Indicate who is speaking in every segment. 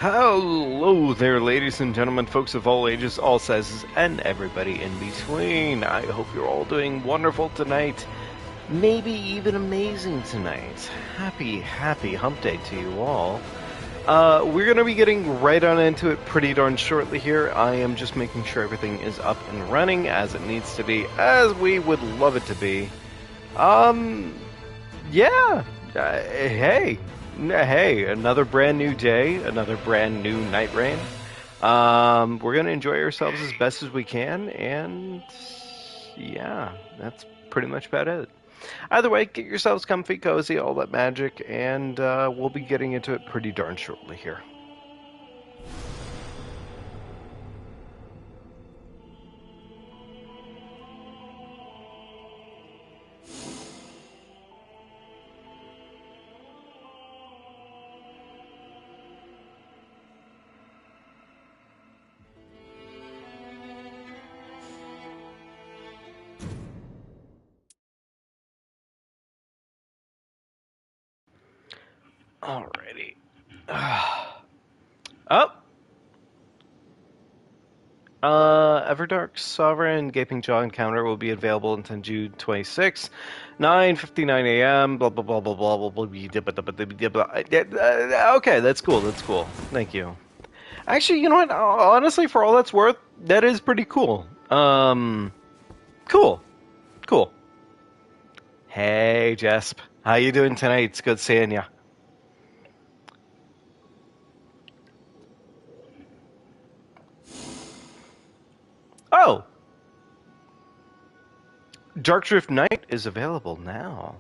Speaker 1: Hello there, ladies and gentlemen, folks of all ages, all sizes, and everybody in between. I hope you're all doing wonderful tonight. Maybe even amazing tonight. Happy hump day to you all. We're going to be getting right on into it pretty darn shortly here. I am just making sure everything is up and running as it needs to be, as we would love it to be. Yeah. Hey, another brand new day, another brand new NightReign. We're going to enjoy ourselves as best as we can, and yeah, that's pretty much about it. Either way, get yourselves comfy, cozy, all that magic, and we'll be getting into it pretty darn shortly here. Alrighty. Everdark Sovereign Gaping Jaw encounter will be available until June 26th, 9:59 a.m. Blah blah blah blah blah blah blah. Okay, that's cool. That's cool. Thank you. Actually, you know what? Honestly, for all that's worth, that is pretty cool. Cool. Hey, Jesp. How you doing tonight? It's good seeing ya. Oh! Darkdrift Night is available now.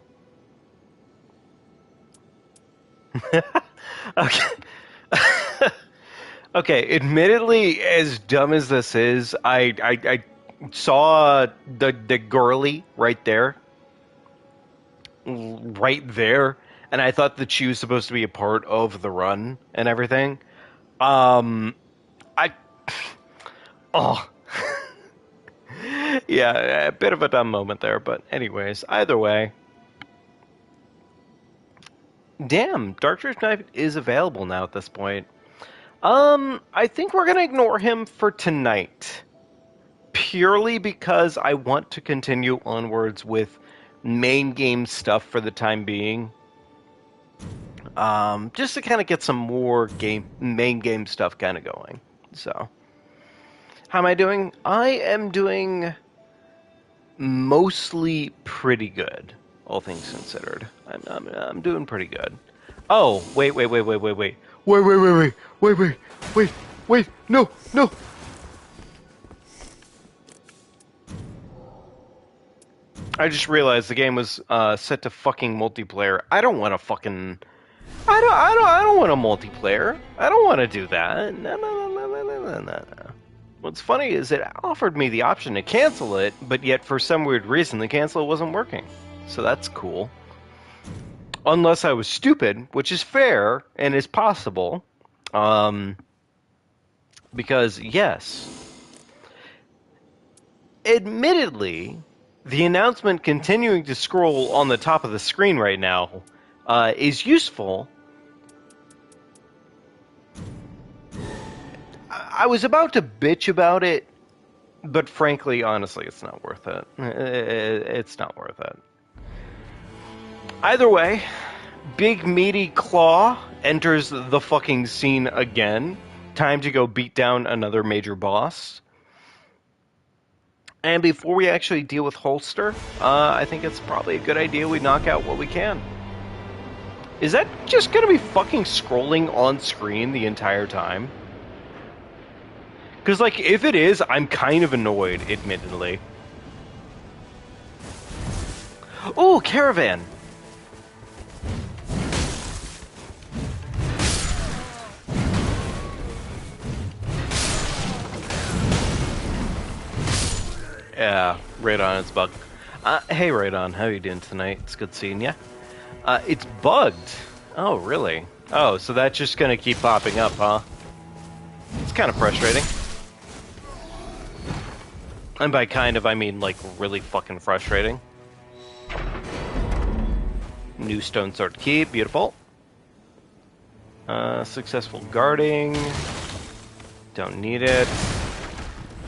Speaker 1: Okay. Okay, admittedly, as dumb as this is, I saw the girly right there. Right there. And I thought that she was supposed to be a part of the run and everything. Oh. Yeah, a bit of a dumb moment there, but anyways, either way. Damn, Darkdrift Knight is available now at this point. I think we're gonna ignore him for tonight. Purely because I want to continue onwards with main game stuff for the time being. Just to kind of get some more main game stuff kind of going. So, how am I doing? I am doing mostly pretty good, all things considered. I'm doing pretty good. Oh, wait, no. I just realized the game was set to fucking multiplayer. I don't want to fucking. I don't want a multiplayer. I don't want to do that. No. What's funny is it offered me the option to cancel it, but yet for some weird reason the cancel wasn't working. So that's cool. Unless I was stupid, which is fair and is possible. Because yes, admittedly, the announcement continuing to scroll on the top of the screen right now is useful. I was about to bitch about it, but frankly, honestly, it's not worth it. It's not worth it. Either way, Big Meaty Claw enters the fucking scene again. Time to go beat down another major boss. And before we actually deal with Holster, I think it's probably a good idea we knock out what we can. Is that just gonna be fucking scrolling on screen the entire time? Because, like, if it is, I'm kind of annoyed, admittedly. Oh, Caravan! Yeah, Radon, it's bugged. Hey, Radon, how you doing tonight? It's good seeing ya. It's bugged. Oh, really? Oh, so that's just gonna keep popping up, huh? It's kind of frustrating. And by kind of, I mean, like, really fucking frustrating. New stone sword key, beautiful. Successful guarding. Don't need it.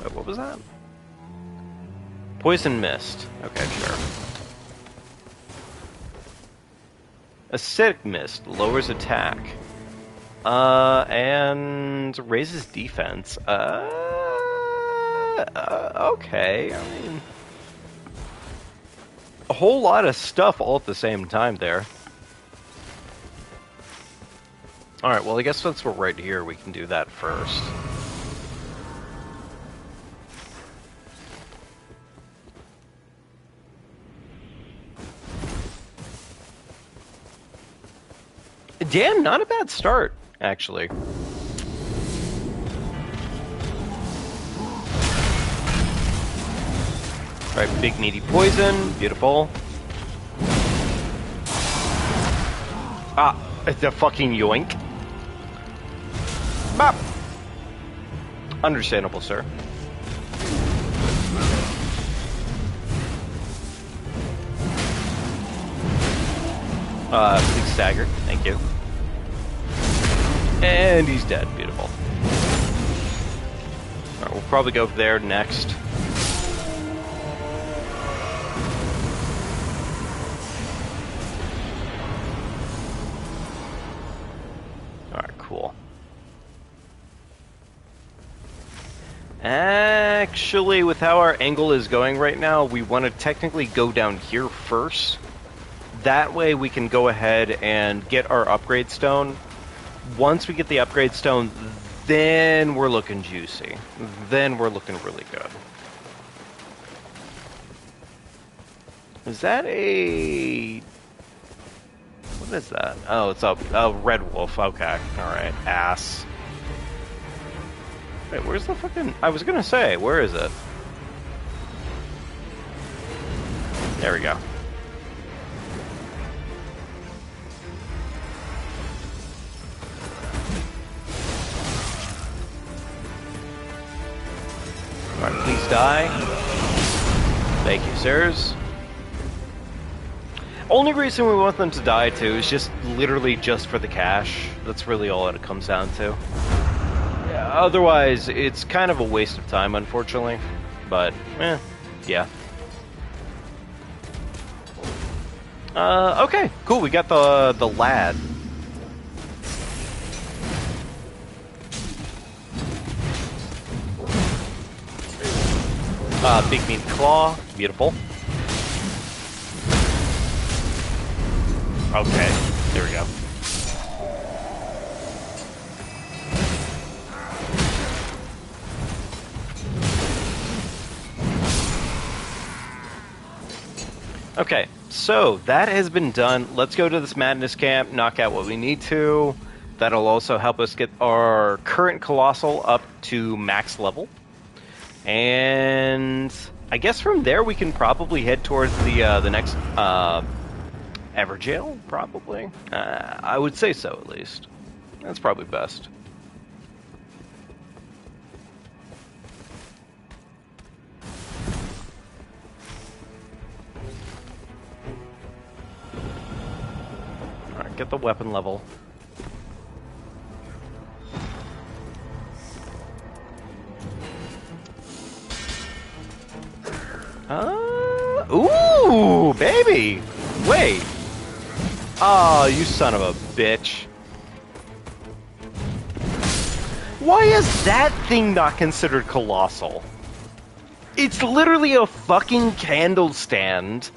Speaker 1: Wait, what was that? Poison mist. Okay, sure. Acidic mist lowers attack. And raises defense. Okay. I mean, a whole lot of stuff all at the same time there. Alright, well, I guess since we're right here, we can do that first. Damn, not a bad start, actually. Alright, big meaty poison, beautiful. Ah, it's a fucking yoink. Bop! Understandable, sir. Big stagger, thank you. And he's dead, beautiful. Alright, we'll probably go there next. Alright, cool. Actually, with how our angle is going right now, we want to technically go down here first. That way we can go ahead and get our upgrade stone. Once we get the upgrade stone, then we're looking juicy. Then we're looking really good. Is that a... What is that? Oh, it's a red wolf. Okay. Alright. Ass. Wait, where's the fucking... I was gonna say, where is it? There we go. Alright, please die. Thank you, sirs. Only reason we want them to die, too, is just literally just for the cash. That's really all it comes down to. Yeah, otherwise, it's kind of a waste of time, unfortunately. But, yeah. Okay, cool, we got the lad. Big meat claw, beautiful. Okay, there we go. Okay, so that has been done. Let's go to this madness camp, knock out what we need to. That'll also help us get our current colossal up to max level. And I guess from there we can probably head towards the next Everjail, probably. I would say so, at least. That's probably best. Alright, get the weapon level. Ooh, baby! Wait! Oh, you son of a bitch. Why is that thing not considered colossal? It's literally a fucking candle stand.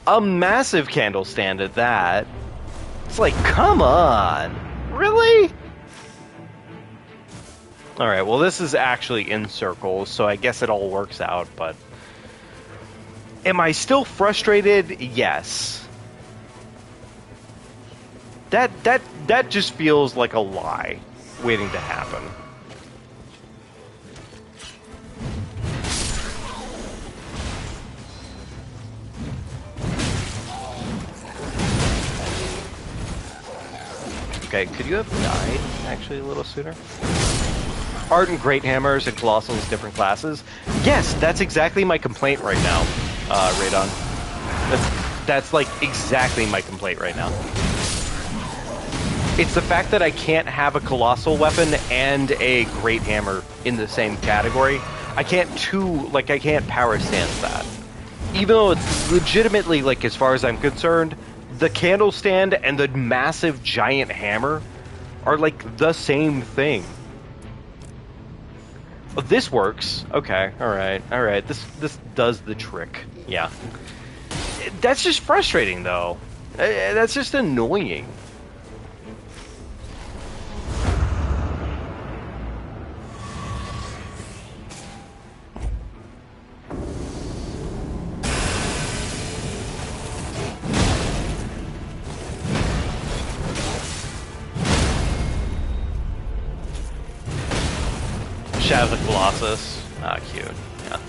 Speaker 1: A massive candle stand at that. It's like, come on. Really? Alright, well this is actually in circles, so I guess it all works out, but... Am I still frustrated? Yes. That just feels like a lie waiting to happen. Okay, could you have died actually a little sooner? Ardent Great Hammers and Colossals different classes. Yes, that's exactly my complaint right now. Radon. That's like exactly my complaint right now. It's the fact that I can't have a colossal weapon and a great hammer in the same category. I can't I can't power stance that. Even though it's legitimately, like, as far as I'm concerned, the candle stand and the massive giant hammer are, like, the same thing. Oh, this works. Okay, alright. This does the trick. Yeah. That's just frustrating, though. That's just annoying. Shadow of the Colossus. Ah, cute. Yeah.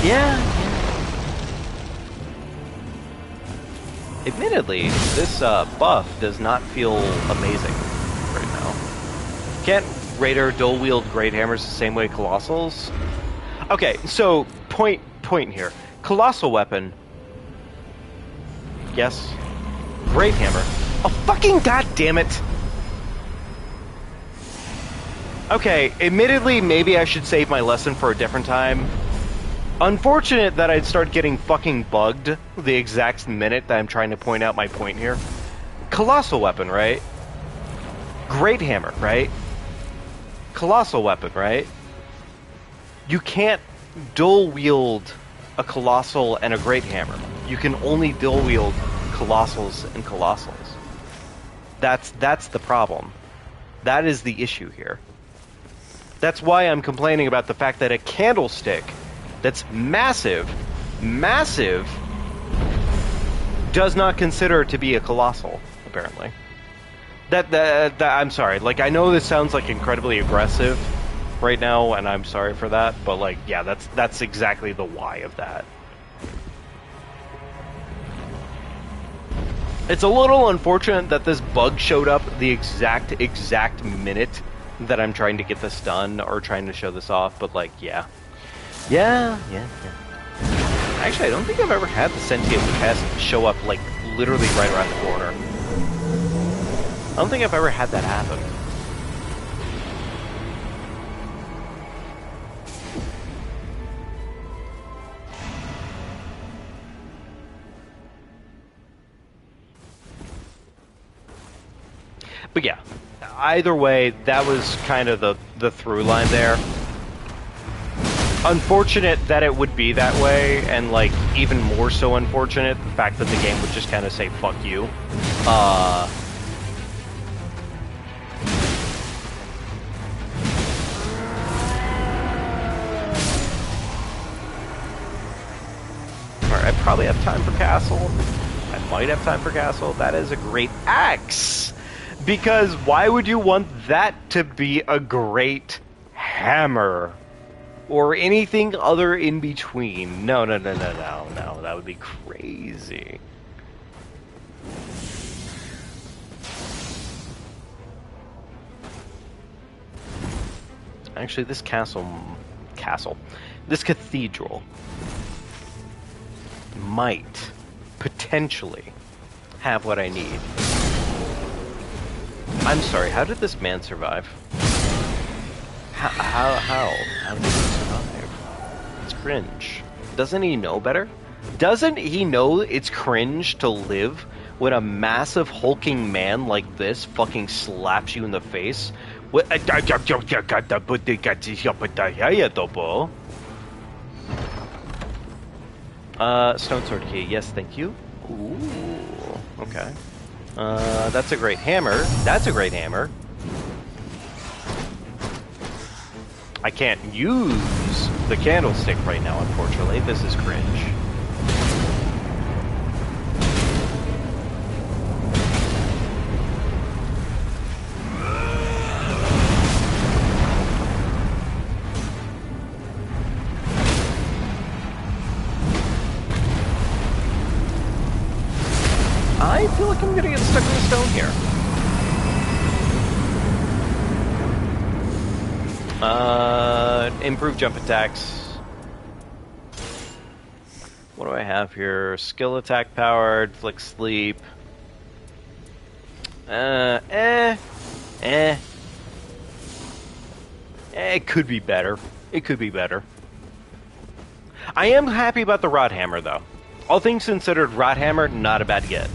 Speaker 1: Yeah. Admittedly, this buff does not feel amazing right now. Can't Raider dual-wield Great Hammers the same way Colossals? Okay, so, point here. Colossal weapon. Yes. Great Hammer. Oh, fucking goddammit! Okay, admittedly, maybe I should save my lesson for a different time. Unfortunate that I'd start getting fucking bugged the exact minute that I'm trying to point out my point here. Colossal weapon, right? Great hammer, right? Colossal weapon, right? You can't dual wield a colossal and a great hammer. You can only dual wield colossals and colossals. That's the problem. That is the issue here. That's why I'm complaining about the fact that a candlestick that's massive, does not consider to be a colossal, apparently. That I'm sorry. Like, I know this sounds like incredibly aggressive right now, and I'm sorry for that, but like, yeah, that's exactly the why of that. It's a little unfortunate that this bug showed up the exact minute that I'm trying to get this done or trying to show this off, but like, yeah. Yeah. Actually, I don't think I've ever had the sentient pest show up, like, literally right around the corner. I don't think I've ever had that happen. But yeah, either way, that was kind of the through line there. Unfortunate that it would be that way, and like even more so unfortunate the fact that the game would just kind of say fuck you. Alright, I probably have time for castle. I might have time for castle. That is a great axe! Because why would you want that to be a great hammer? Or anything other in between. No, that would be crazy. Actually, this this cathedral might potentially have what I need. I'm sorry, how did this man survive? How did he survive? It's cringe. Doesn't he know better? Doesn't he know it's cringe to live when a massive hulking man like this fucking slaps you in the face? Stone sword key. Yes, thank you. Ooh, okay. That's a great hammer. That's a great hammer. I can't use the candlestick right now, unfortunately. This is cringe. I feel like I'm gonna get stuck in the stone here. Improved jump attacks. What do I have here? Skill attack powered, flick sleep. Eh. It could be better. It could be better. I am happy about the Rod Hammer, though. All things considered, Rod Hammer, not a bad get.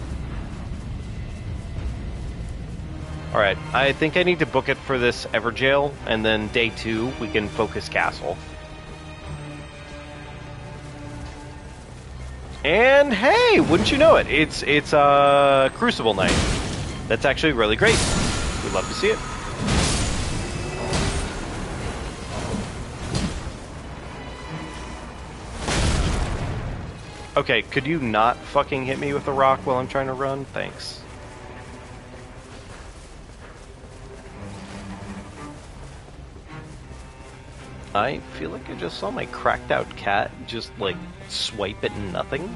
Speaker 1: Alright, I think I need to book it for this Everjail, and then day 2, we can focus Castle. And hey, wouldn't you know it, it's Crucible night. That's actually really great. We'd love to see it. Okay, could you not fucking hit me with a rock while I'm trying to run? Thanks. I feel like I just saw my cracked out cat just, like, swipe at nothing.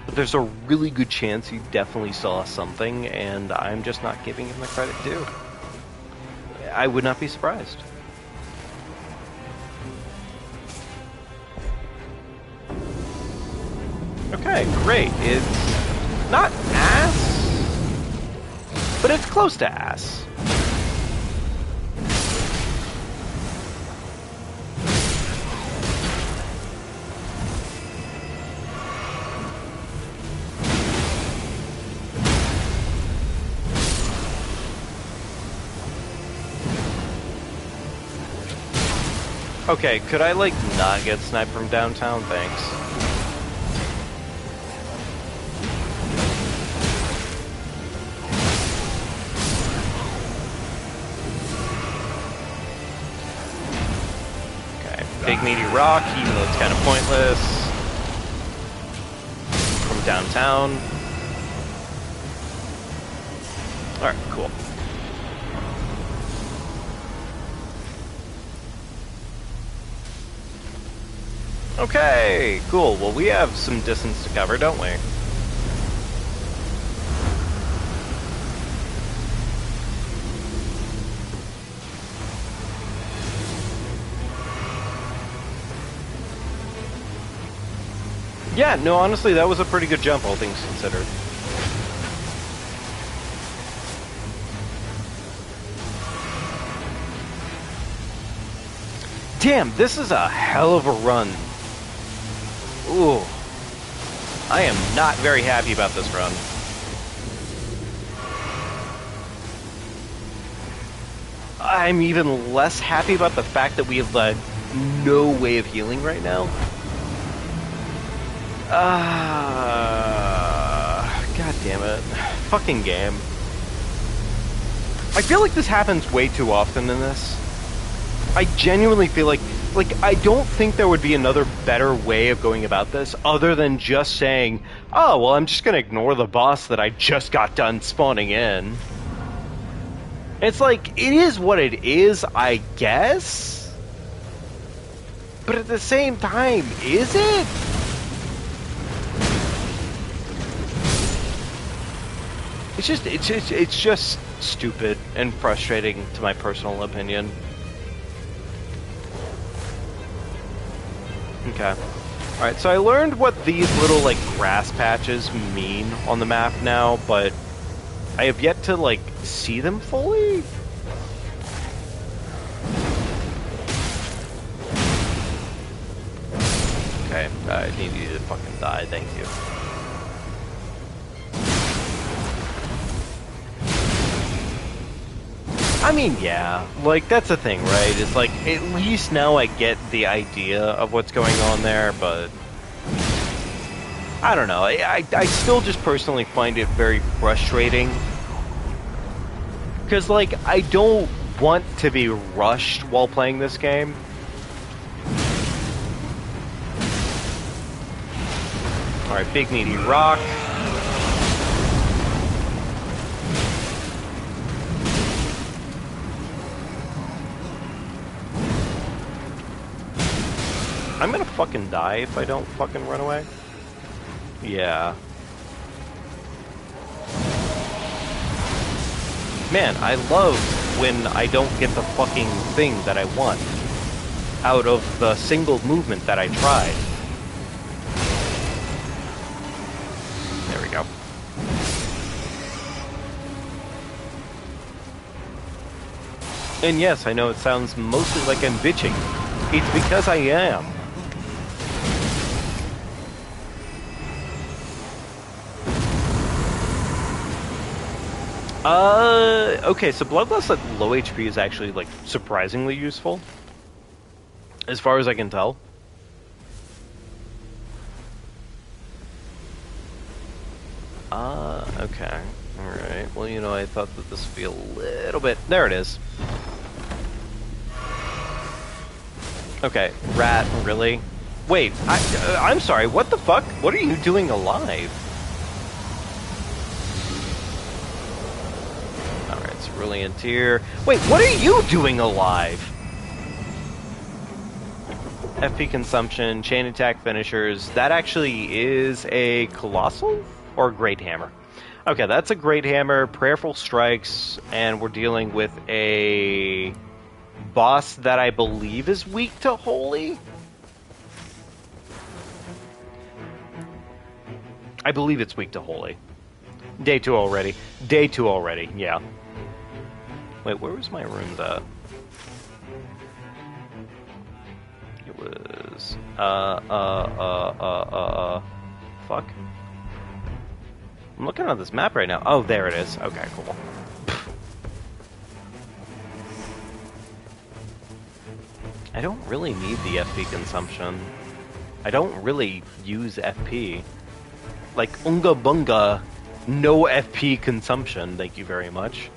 Speaker 1: But there's a really good chance he definitely saw something, and I'm just not giving him the credit due. I would not be surprised. Okay, great. It's not ass, but it's close to ass. Okay, could I, like, not get sniped from downtown? Thanks. Big meaty rock, even though it's kind of pointless. From downtown. Alright, cool. Okay, cool. Well, we have some distance to cover, don't we? Yeah, no, honestly, that was a pretty good jump, all things considered. Damn, this is a hell of a run. Ooh. I am not very happy about this run. I'm even less happy about the fact that we have no way of healing right now. God damn it. Fucking game. I feel like this happens way too often in this. I genuinely feel like I don't think there would be another better way of going about this other than just saying, oh, well, I'm just gonna ignore the boss that I just got done spawning in. It's like, it is what it is, I guess? But at the same time, is it? It's just stupid and frustrating to my personal opinion. Okay. Alright, so I learned what these little, like, grass patches mean on the map now, but I have yet to, like, see them fully? Okay, I need you to fucking die, thank you. I mean, yeah, like, that's the thing, right? It's like, at least now I get the idea of what's going on there, but I don't know. I still just personally find it very frustrating. Because, like, I don't want to be rushed while playing this game. Alright, big meaty rock. I'm gonna fucking die if I don't fucking run away. Yeah. Man, I love when I don't get the fucking thing that I want out of the single movement that I tried. There we go. And yes, I know it sounds mostly like I'm bitching. It's because I am. Okay, so Bloodlust at low HP is actually, like, surprisingly useful. As far as I can tell. Okay. Alright, well, you know, I thought that this would be a little bit... There it is. Okay, rat, really? Wait, I'm sorry, what the fuck? What are you doing alive? Alright, cerulean tear. Wait, what are you doing alive? FP consumption, chain attack finishers. That actually is a colossal or a great hammer. Okay, that's a great hammer, prayerful strikes, and we're dealing with a boss that I believe is weak to holy. I believe it's weak to holy. Day 2 already. Day 2 already, yeah. Wait, where was my runes at? It was... Fuck. I'm looking at this map right now. Oh, there it is. Okay, cool. I don't really need the FP consumption. I don't really use FP. Like, unga bunga, no FP consumption, thank you very much.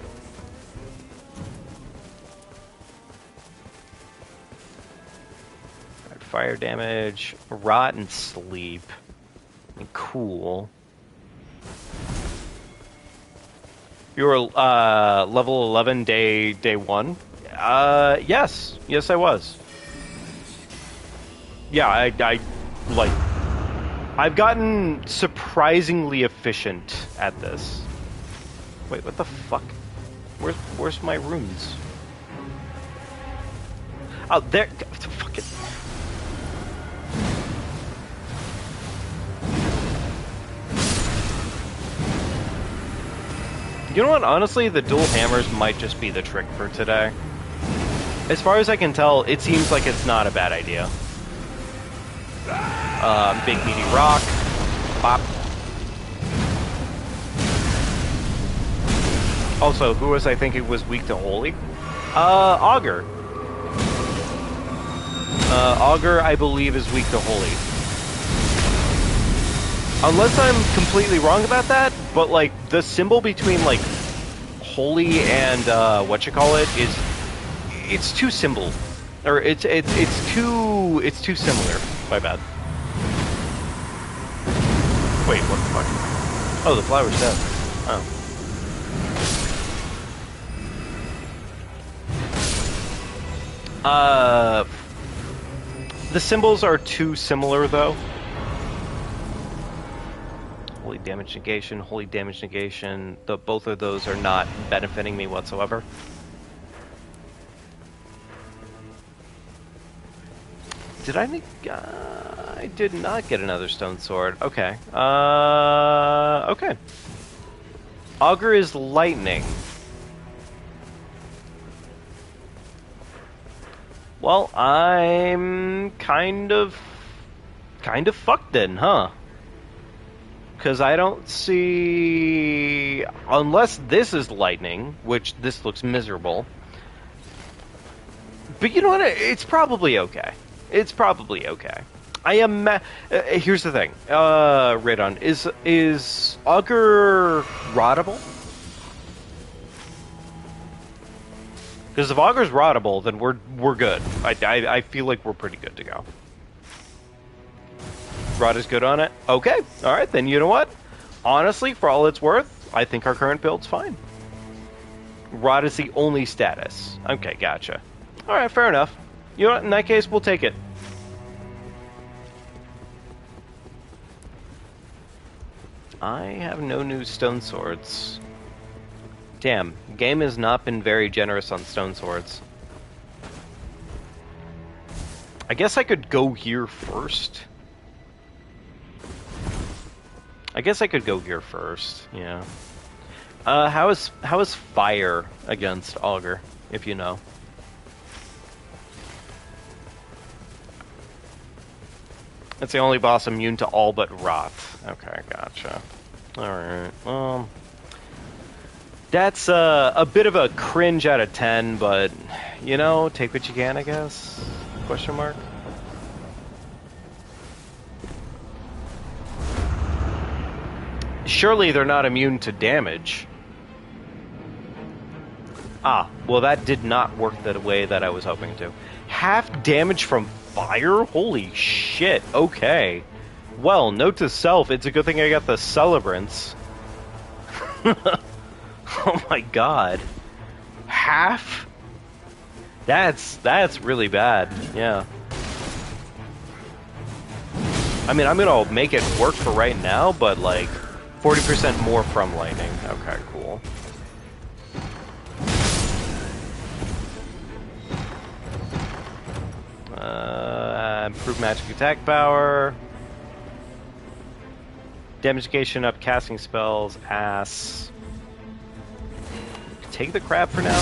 Speaker 1: Right, fire damage, rot and sleep. Cool. You were level 11 day 1? Yes. Yes, I was. Yeah, I like... I've gotten surprisingly efficient at this. Wait, what the fuck? Where's my runes? Oh, there... Fuck it. You know what? Honestly, the dual hammers might just be the trick for today. As far as I can tell, it seems like it's not a bad idea. Big meaty rock. Pop. Also, who was I thinking was weak to holy? Augur. Augur, I believe, is weak to holy. Unless I'm completely wrong about that, but, like, the symbol between, like, holy and, whatchamacallit is... It's too simple. Or, it's too similar. My bad. Wait, what the fuck? Oh, the flower's dead. Oh. The symbols are too similar, though. Holy damage negation, holy damage negation. Both of those are not benefiting me whatsoever. Did I did not get another stone sword. Okay. Okay. Augur is lightning. Well, I'm kind of fucked then, huh? Because I don't see... Unless this is lightning, which this looks miserable. But you know what? It's probably okay. It's probably okay. I am... here's the thing. Radon, is Augur rottable? Because if Augur's rottable, then we're good. I feel like we're pretty good to go. Rod is good on it? Okay. Alright, then you know what? Honestly, for all it's worth, I think our current build's fine. Rod is the only status. Okay, gotcha. Alright, fair enough. You know what? In that case, we'll take it. I have no new stone swords. Damn, game has not been very generous on stone swords. I guess I could go here first. Yeah. How is fire against Augur? if you know. It's the only boss immune to all but rot. Okay, gotcha. Alright, well... That's a bit of a cringe out of 10, but, you know, take what you can, I guess? Question mark? Surely they're not immune to damage. Ah, well that did not work the way that I was hoping to. Half damage from fire? Holy shit, okay. Well, note to self, it's a good thing I got the Celebrants. Oh my god. Half? That's really bad, yeah. I mean, I'm gonna make it work for right now, but like, 40% more from lightning. Okay, cool. Improved magic attack power. Damagation up casting spells. Ass. Take the crab for now.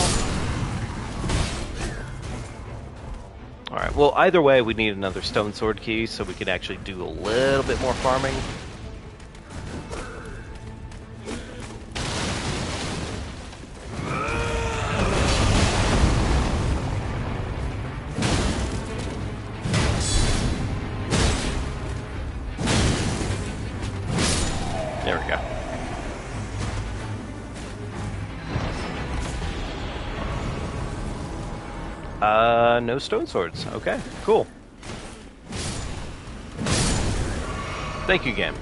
Speaker 1: Alright, well, either way, we need another stone sword key so we can actually do a little bit more farming. There we go. No stone swords. Okay, cool. Thank you, game.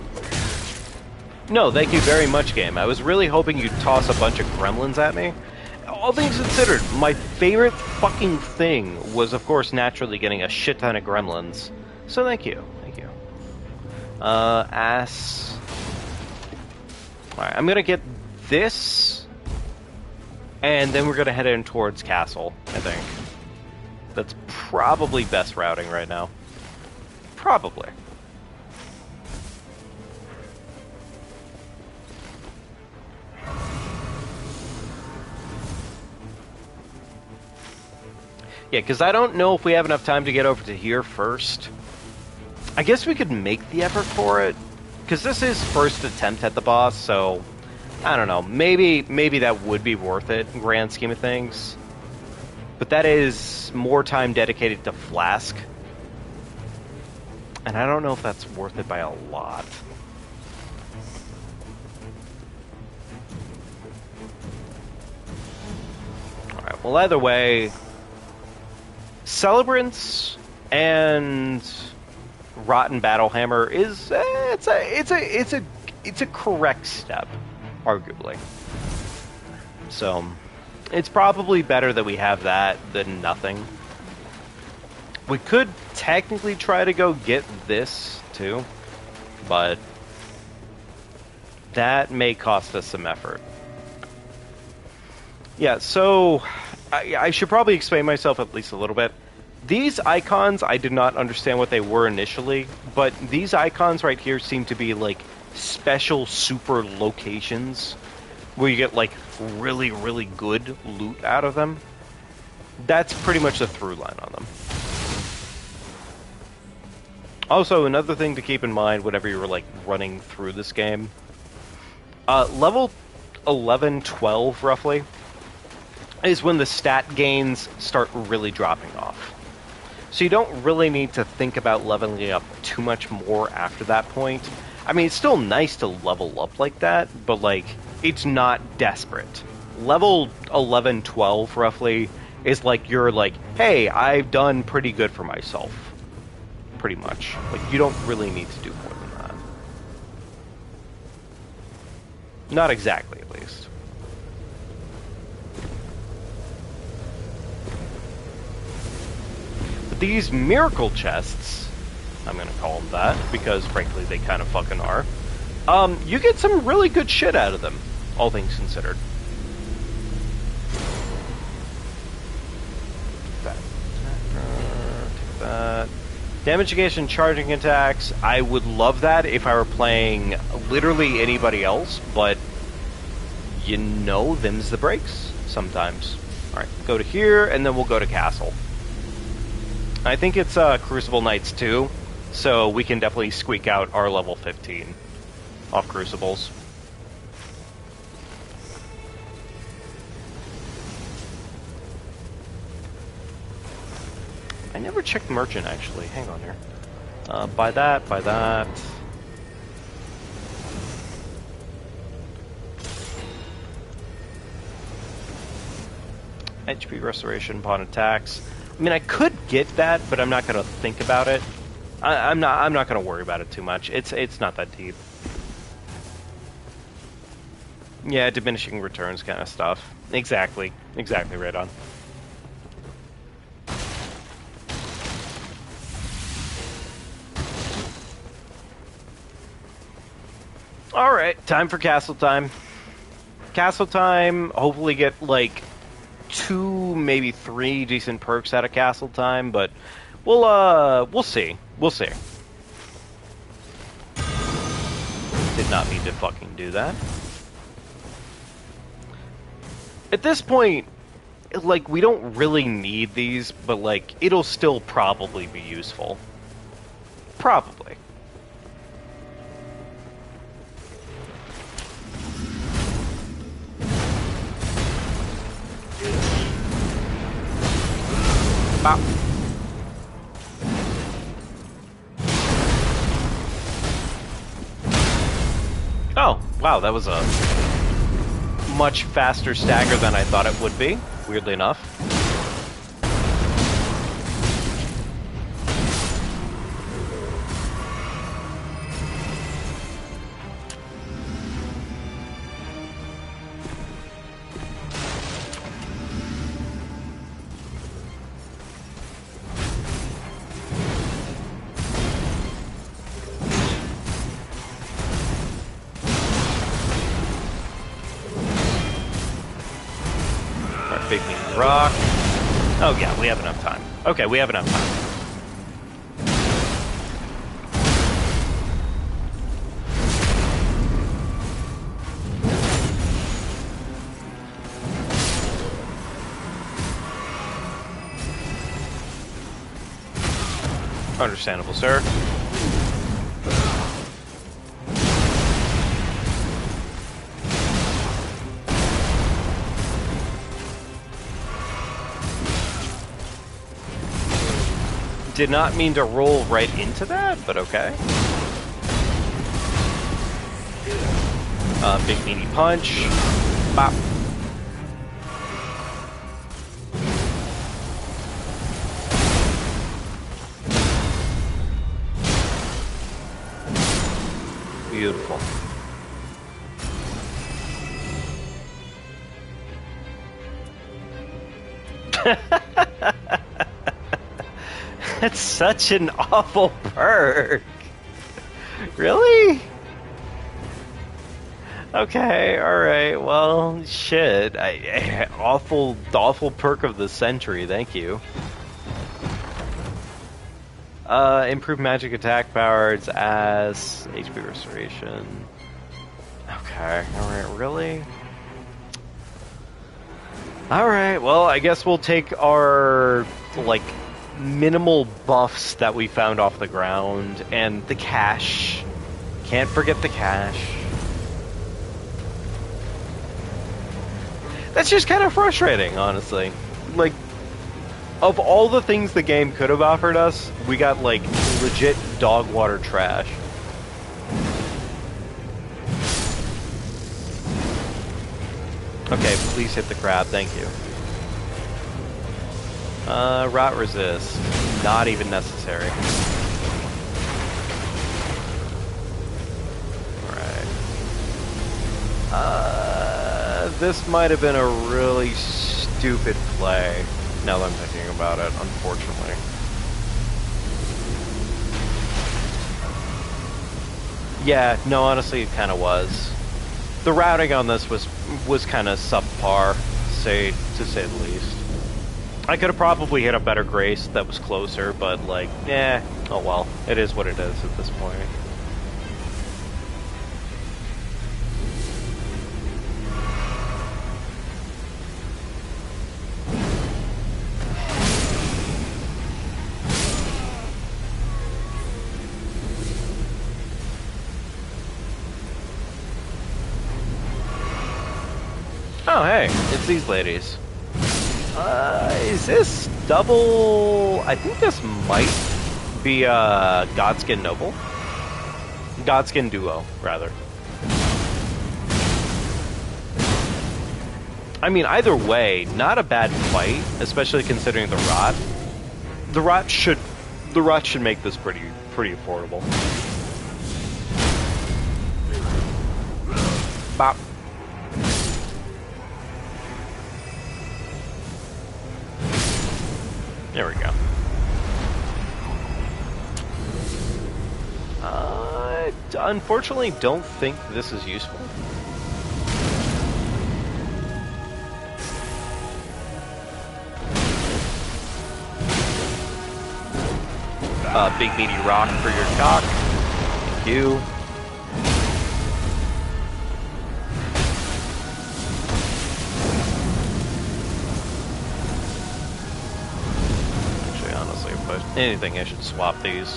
Speaker 1: No, thank you very much, game. I was really hoping you'd toss a bunch of gremlins at me. All things considered, my favorite fucking thing was, of course, naturally getting a shit ton of gremlins. So thank you. Thank you. Ass. Alright, I'm gonna get this, and then we're gonna head in towards castle, I think. That's probably best routing right now. Probably. Yeah, because I don't know if we have enough time to get over to here first. I guess we could make the effort for it, because this is first attempt at the boss, so I don't know. Maybe that would be worth it in grand scheme of things. But that is more time dedicated to Flask. And I don't know if that's worth it by a lot. Alright, well either way, Celebrants and Rotten Battlehammer is it's a correct step, arguably. So it's probably better that we have that than nothing. We could technically try to go get this too, but that may cost us some effort. Yeah, so I should probably explain myself at least a little bit. These icons, I did not understand what they were initially, but these icons right here seem to be like special super locations where you get like really, really good loot out of them. That's pretty much the through line on them. Also, another thing to keep in mind whenever you're like running through this game, level 11, 12 roughly, is when the stat gains start really dropping off. So you don't really need to think about leveling up too much more after that point. I mean, it's still nice to level up like that, but like, it's not desperate. Level 11, 12 roughly is like you're like, hey, I've done pretty good for myself. Pretty much. Like, you don't really need to do more than that. Not exactly, at least. But these miracle chests, I'm gonna call them that, because frankly they kind of fucking are, you get some really good shit out of them, all things considered. Take that. Damage against and charging attacks, I would love that if I were playing literally anybody else, but you know, them's the breaks sometimes. Alright, go to here, and then we'll go to Castle. I think it's Crucible Knights 2, so we can definitely squeak out our level 15 off Crucibles. I never checked Merchant, actually. Hang on here. Buy that, buy that. HP restoration upon attacks. I mean, I could get that, but I'm not going to think about it. I'm not going to worry about it too much. It's not that deep. Yeah, diminishing returns kind of stuff. Exactly right on. All right, time for castle time. Castle time. Hopefully, get like 2, maybe 3 decent perks out of castle time, but we'll see. We'll see. Did not mean to fucking do that. At this point, like, we don't really need these, but like, it'll still probably be useful. Probably. Bop. Oh, wow, that was a much faster stagger than I thought it would be, weirdly enough. Rock. Oh yeah, we have enough time. Okay, we have enough time. Understandable, sir. Did not mean to roll right into that, but okay. Big meaty punch. Bop. Beautiful. That's such an awful perk. Really? Okay, alright, well, shit. Awful perk of the century, thank you. Improved magic attack power, it's ass. HP restoration. Okay, alright, really? Alright, well, I guess we'll take our, like, minimal buffs that we found off the ground, and the cash. Can't forget the cash. That's just kind of frustrating, honestly. Like, of all the things the game could have offered us, we got, like, legit dog water trash. Okay, please hit the crab, thank you. Rot resist. Not even necessary. Alright. This might have been a really stupid play, now that I'm thinking about it, unfortunately. Yeah, no, honestly, it kind of was. The routing on this was kind of subpar, to say the least. I could have probably hit a better Grace that was closer, but, like, oh well. It is what it is at this point. Oh, hey, it's these ladies. Is this double? I think this might be Godskin Noble. Godskin Duo, rather. I mean, either way, not a bad fight, especially considering the rot. The rot should make this pretty affordable. Bop. There we go. Unfortunately, don't think this is useful. Big meaty rock for your cock. Thank you. Actually, honestly, if anything, I should swap these.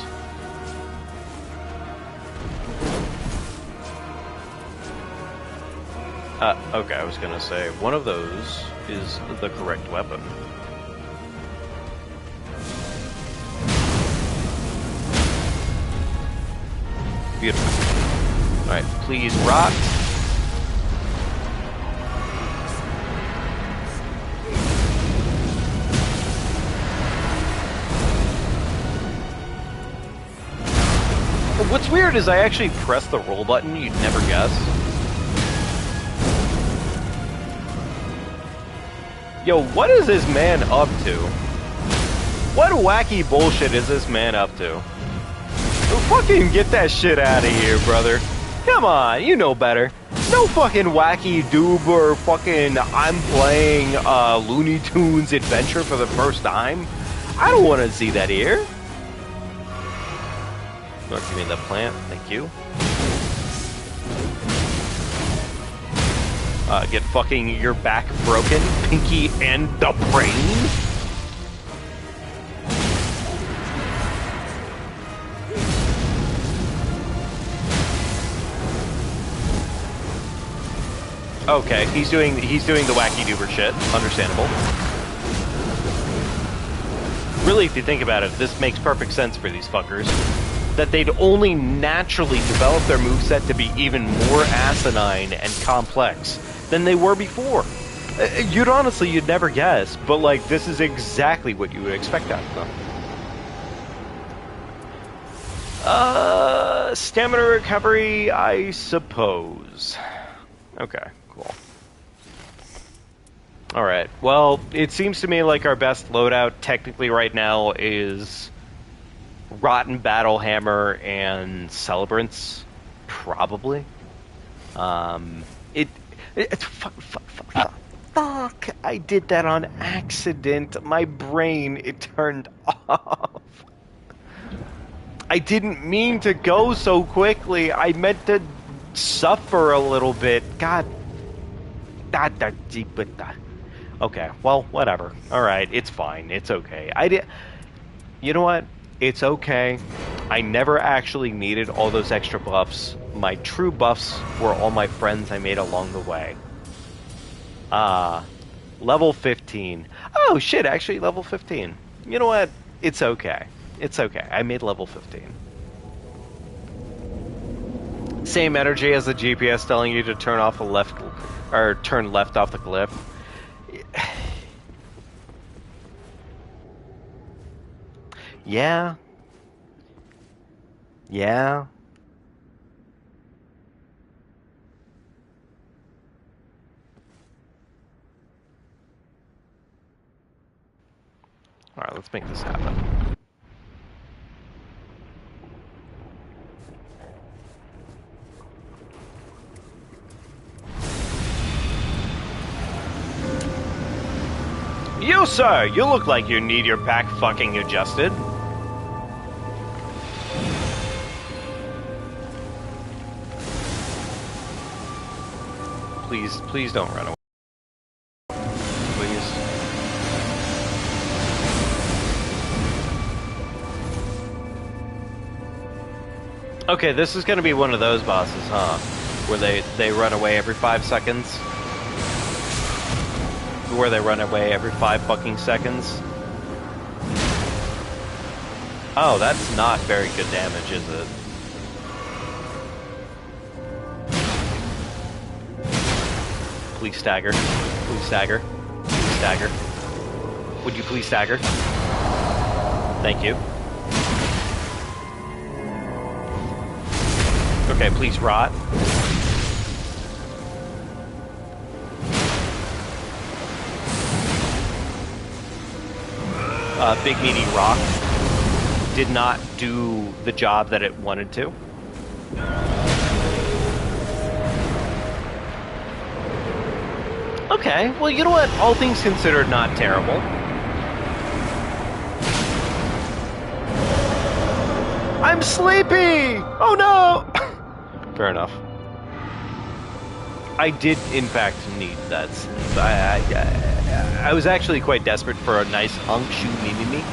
Speaker 1: Okay, I was gonna say, one of those is the correct weapon. Beautiful. Alright, please rot. What's weird is I actually pressed the roll button, you'd never guess. Yo, what is this man up to? What wacky bullshit is this man up to? Fucking get that shit out of here, brother. Come on, you know better. No fucking wacky doob or fucking I'm playing Looney Tunes adventure for the first time. I don't want to see that here. Don't give me the plant, thank you. Get fucking your back broken, pinky and the brain. Okay, he's doing the wacky doober shit. Understandable. Really, if you think about it, this makes perfect sense for these fuckers. That they'd only naturally develop their moveset to be even more asinine and complex than they were before. You'd never guess, but like, this is exactly what you would expect out of them. Stamina recovery, I suppose. Okay, cool. Alright, well, it seems to me like our best loadout technically right now is Rotten Battle Hammer and Celebrants, probably. Fuck, I did that on accident. My brain, it turned off. I didn't mean to go so quickly. I meant to suffer a little bit. God. Okay, well, whatever. Alright, it's fine. It's okay. You know what? It's okay. I never actually needed all those extra buffs. My true buffs were all my friends I made along the way. Level 15. Oh, shit, actually, level 15. You know what? It's okay. It's okay. I made level 15. Same energy as the GPS telling you to turn off the left, or turn left off the cliff. Yeah. Yeah. Alright, let's make this happen. You, sir! You look like you need your back fucking adjusted. Please don't run away. Please. Okay, this is gonna be one of those bosses, huh? Where they run away every 5 seconds. where they run away every 5 fucking seconds. Oh, that's not very good damage, is it? Please stagger. Please stagger. Please stagger. Would you please stagger? Thank you. Okay, please rot. Big meaty rock did not do the job that it wanted to. Okay, well, you know what? All things considered, not terrible. I'm sleepy! Oh no! Fair enough. I did, in fact, need that sleep. I was actually quite desperate for a nice hunk shoe me.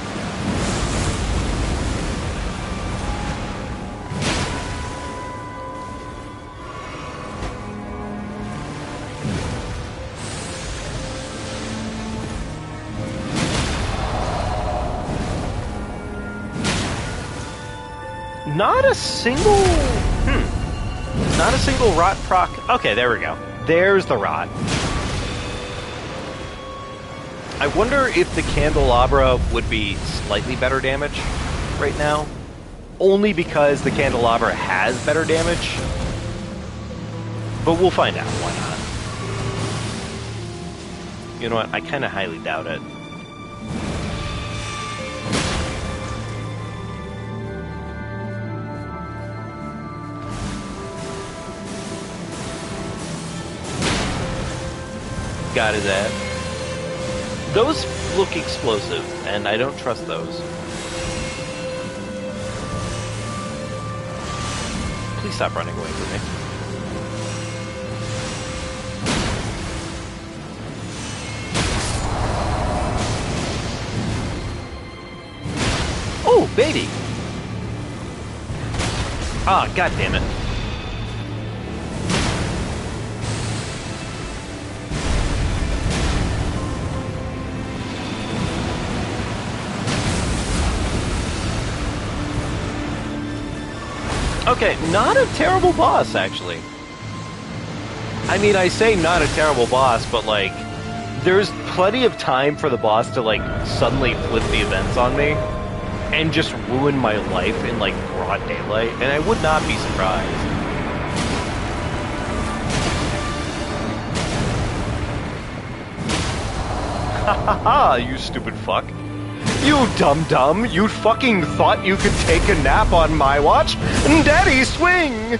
Speaker 1: Not a single... Not a single rot proc... Okay, there we go. There's the rot. I wonder if the candelabra would be slightly better damage right now. Only because the candelabra has better damage. But we'll find out. Why not? You know what? I kind of highly doubt it. Got his ass. Those look explosive, and I don't trust those. Please stop running away from me. Oh, baby! Ah, god damn it. Okay, not a terrible boss, actually. I mean, I say not a terrible boss, but, like, there's plenty of time for the boss to, like, suddenly flip the events on me and just ruin my life in, like, broad daylight, and I would not be surprised. Ha ha ha, you stupid fuck. You dum-dum, you fucking thought you could take a nap on my watch? Daddy, swing!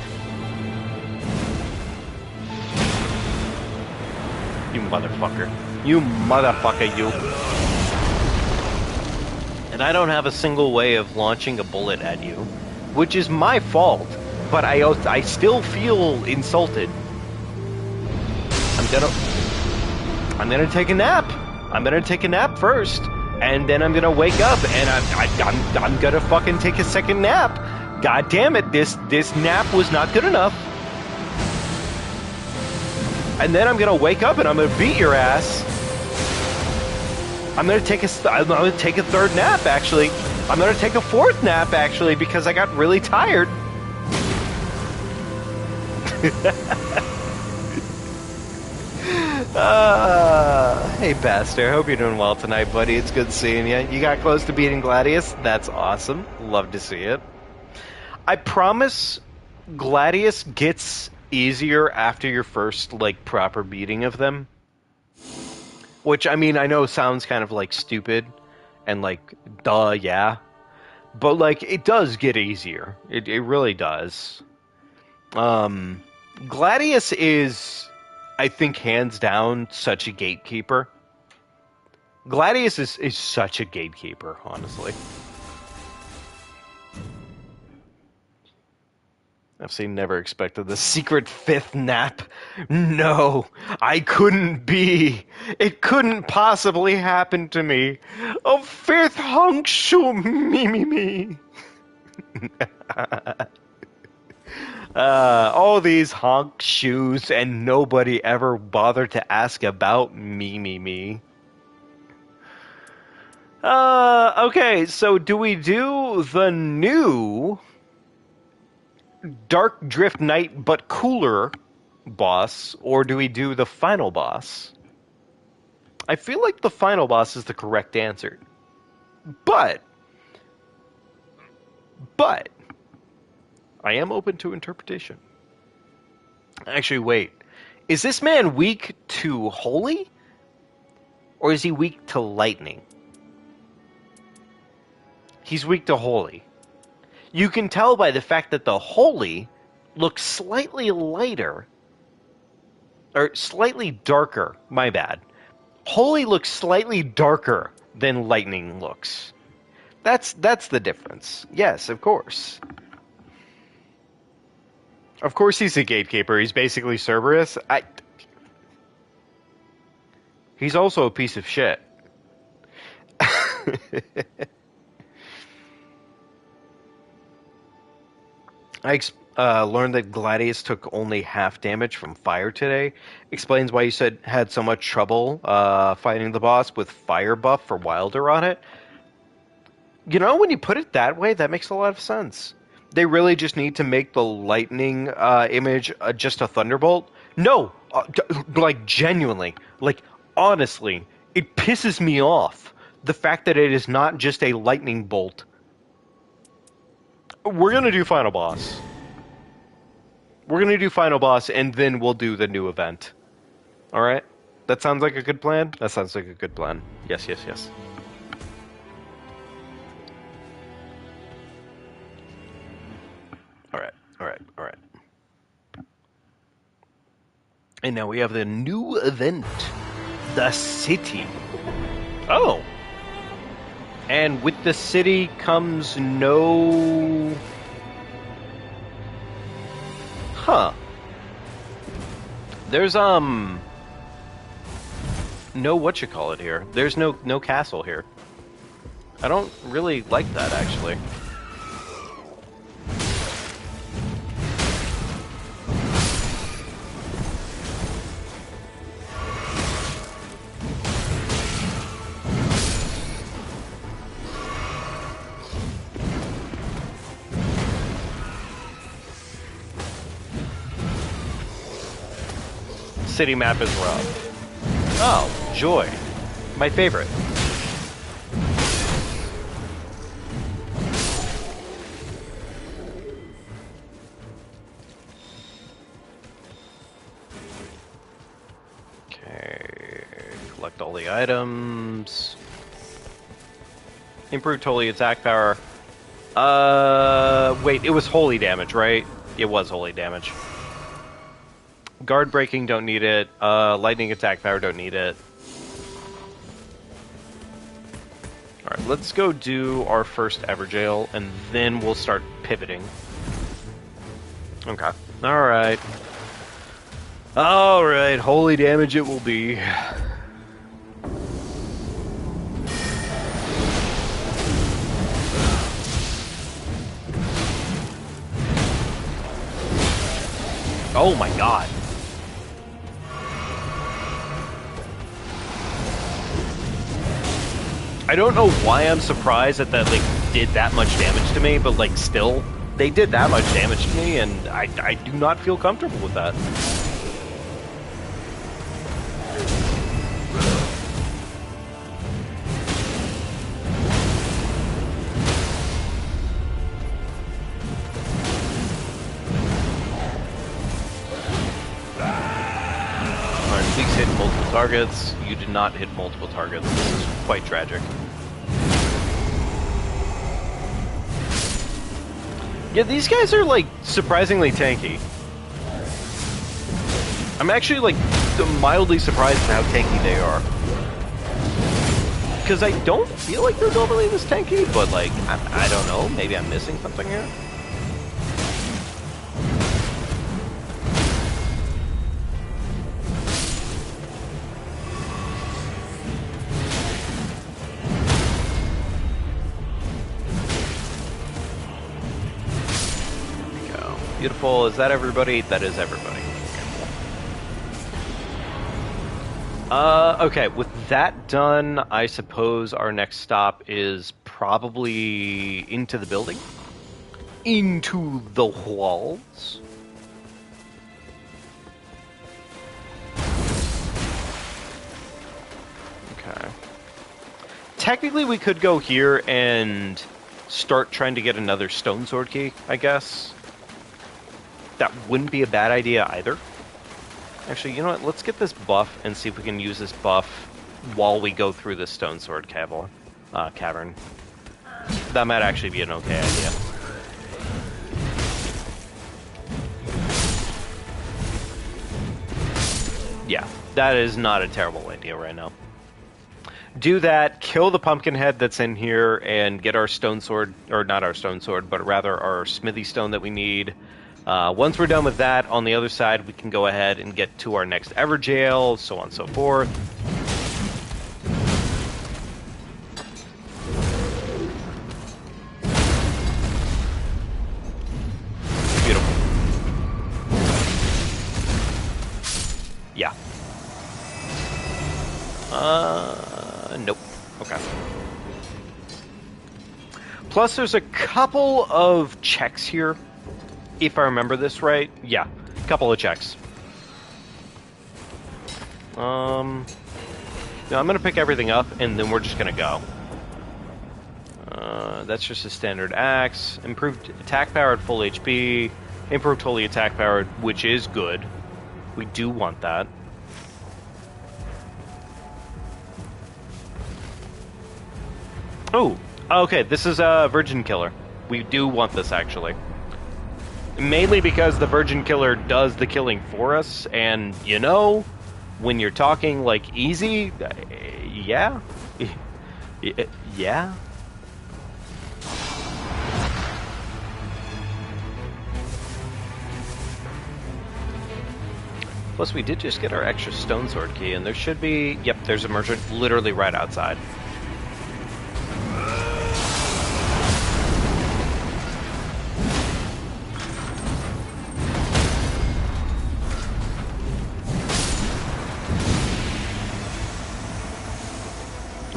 Speaker 1: You motherfucker. You motherfucker, you. And I don't have a single way of launching a bullet at you, which is my fault, but I still feel insulted. I'm gonna take a nap. I'm gonna take a nap first. And then I'm gonna wake up, and I'm gonna fucking take a second nap. God damn it, this nap was not good enough. And then I'm gonna wake up, and I'm gonna beat your ass. I'm gonna take a third nap, actually. I'm gonna take a fourth nap, actually, because I got really tired. Hey, Pastor. Hope you're doing well tonight, buddy. It's good seeing you. You got close to beating Gladius? That's awesome. Love to see it. I promise Gladius gets easier after your first, like, proper beating of them. Which, I mean, I know sounds kind of, like, stupid and, like, duh, yeah. But, like, it does get easier. It really does. Gladius is... I think hands down such a gatekeeper. Gladius is such a gatekeeper, honestly. I've seen never expected the secret fifth nap. No, I couldn't be. It couldn't possibly happen to me. A fifth hunk shoe me. All these honk shoes and nobody ever bothered to ask about me. Okay, so do we do the new Dark Drift Knight but cooler boss, or do we do the final boss? I feel like the final boss is the correct answer. But I am open to interpretation. Actually, wait. Is this man weak to holy? Or is he weak to lightning? He's weak to holy. You can tell by the fact that the holy looks slightly lighter. Or slightly darker. My bad. Holy looks slightly darker than lightning looks. That's the difference. Yes, of course. Of course he's a gatekeeper. He's basically Cerberus. He's also a piece of shit. I learned that Gladius took only half damage from fire today. Explains why you had so much trouble fighting the boss with fire buff for Wilder on it. You know, when you put it that way, that makes a lot of sense. They really just need to make the lightning image just a thunderbolt. No, like genuinely, like honestly, it pisses me off. The fact that it is not just a lightning bolt. We're going to do Final Boss. We're going to do Final Boss, and then we'll do the new event. Alright? That sounds like a good plan? That sounds like a good plan. Yes. Alright. And now we have the new event. The city. Oh! And with the city comes no... Huh. There's, no whatchamacallit here. There's no castle here. I don't really like that, actually. City map is rough. Oh, joy. My favorite. Okay, collect all the items. Improved holy attack power. Wait, it was holy damage, right? It was holy damage. Guard breaking, don't need it. Lightning attack power, don't need it. Alright, let's go do our first Everjail, and then we'll start pivoting. Okay. Alright. Alright, holy damage it will be. Oh my god. I don't know why I'm surprised that like did that much damage to me, but like still, they did that much damage to me, and I do not feel comfortable with that. Alright, please hit multiple targets. You did not hit multiple targets. This is quite tragic. Yeah, these guys are, like, surprisingly tanky. I'm actually, like, mildly surprised at how tanky they are. Because I don't feel like they're normally this tanky, but, like, I don't know. Maybe I'm missing something here. beautiful. Is that everybody? That is everybody. Okay, with that done, I suppose our next stop is probably into the building? Into the walls? Okay. Technically, we could go here and start trying to get another stone sword key, I guess. That wouldn't be a bad idea either. Actually, you know what? Let's get this buff and see if we can use this buff while we go through the stone sword cavern. That might actually be an okay idea. Yeah, that is not a terrible idea right now. Do that, kill the pumpkin head that's in here, and get our stone sword, or not our stone sword, but rather our smithy stone that we need. Once we're done with that, on the other side, we can go ahead and get to our next ever jail, so on and so forth. Beautiful. Yeah. Nope. Okay. Plus, there's a couple of checks here. If I remember this right, yeah, a couple of checks. No, I'm gonna pick everything up, and then we're just gonna go. That's just a standard axe. Improved attack power at full HP. Improved holy attack power, which is good. We do want that. Oh, okay, this is a Virgin Killer. We do want this, actually. Mainly because the Virgin Killer does the killing for us, and, you know, when you're talking, like, easy, yeah. Yeah. Plus, we did just get our extra stone sword key, and there should be... Yep, there's a merchant literally right outside.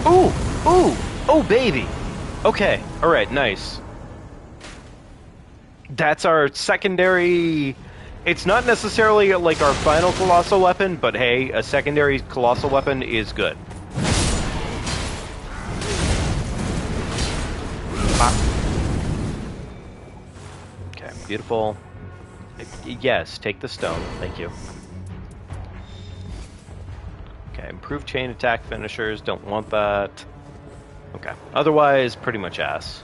Speaker 1: Ooh! Ooh! Oh, baby! Okay, alright, nice. That's our secondary... It's not necessarily like our final colossal weapon, but hey, a secondary colossal weapon is good. Okay, beautiful. Yes, take the stone. Thank you. Okay, improved chain attack finishers. Don't want that. Okay. Otherwise, pretty much ass.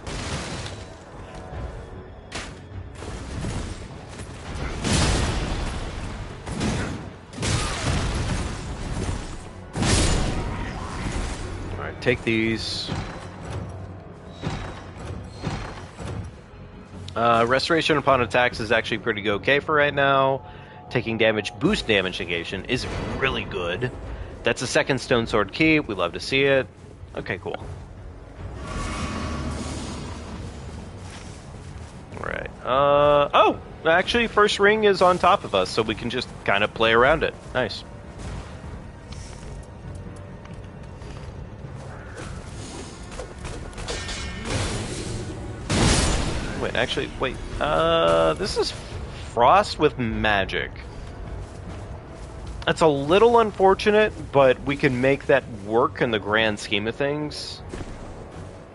Speaker 1: Alright, take these. Restoration upon attacks is actually pretty okay for right now. Taking damage, boost damage negation is really good. That's a second stone sword key. We love to see it. Okay, cool. Alright. Oh! Actually, first ring is on top of us, so we can just kind of play around it. Nice. Wait, actually, wait. This is frost with magic. It's a little unfortunate, but we can make that work in the grand scheme of things.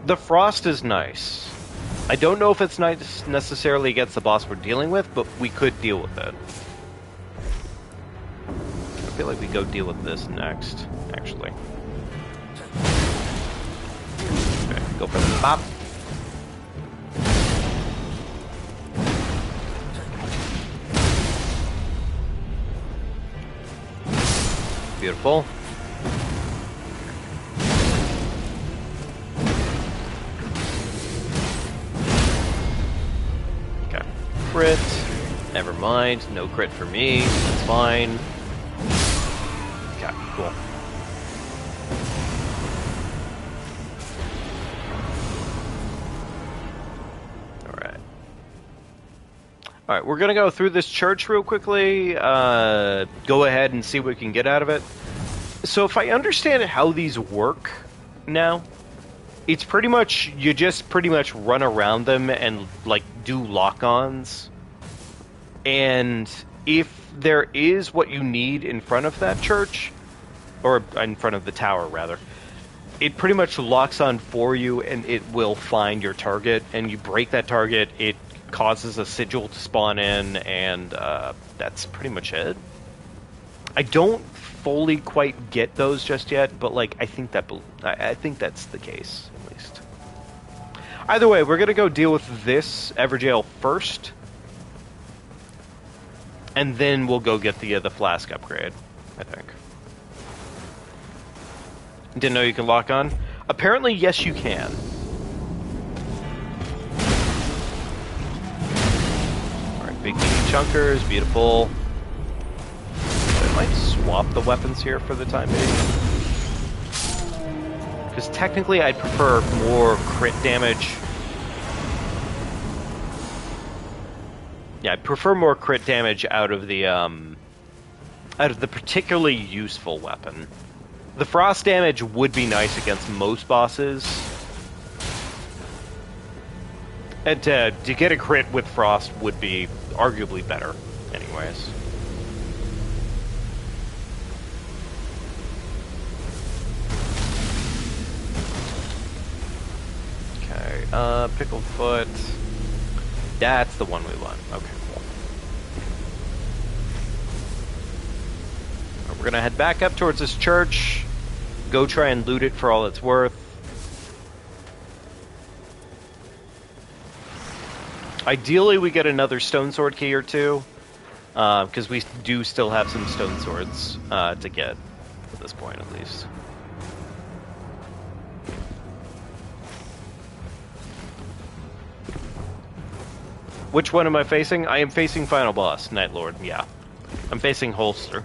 Speaker 1: The frost is nice. I don't know if it's nice necessarily against the boss we're dealing with, but we could deal with it. I feel like we go deal with this next, actually. Okay, go for the pop. Beautiful. Okay. Crit. Never mind. No crit for me. That's fine. Okay, cool. All right, we're gonna go through this church real quickly. Go ahead and see what we can get out of it. So if I understand how these work now, it's pretty much you just pretty much run around them and like do lock-ons. And if there is what you need in front of that church, or in front of the tower rather, it pretty much locks on for you and it will find your target, and you break that target, it causes a sigil to spawn in, and that's pretty much it. I don't fully quite get those just yet, but like I think that's the case at least. Either way, we're gonna go deal with this Everjail first, and then we'll go get the flask upgrade, I think. Didn't know you can lock on? Apparently, yes, you can. Alright, big meaty chunkers, beautiful. I might swap the weapons here for the time being. Because technically, I'd prefer more crit damage. Yeah, I prefer more crit damage out of the particularly useful weapon. The frost damage would be nice against most bosses. And to get a crit with frost would be arguably better, anyways. Okay, pickled foot. That's the one we want. Okay, cool. We're gonna head back up towards this church. Go try and loot it for all it's worth. Ideally, we get another stone sword key or two, because we do still have some stone swords to get at this point, at least. Which one am I facing? I am facing Final Boss, Night Lord, yeah. I'm facing Holster.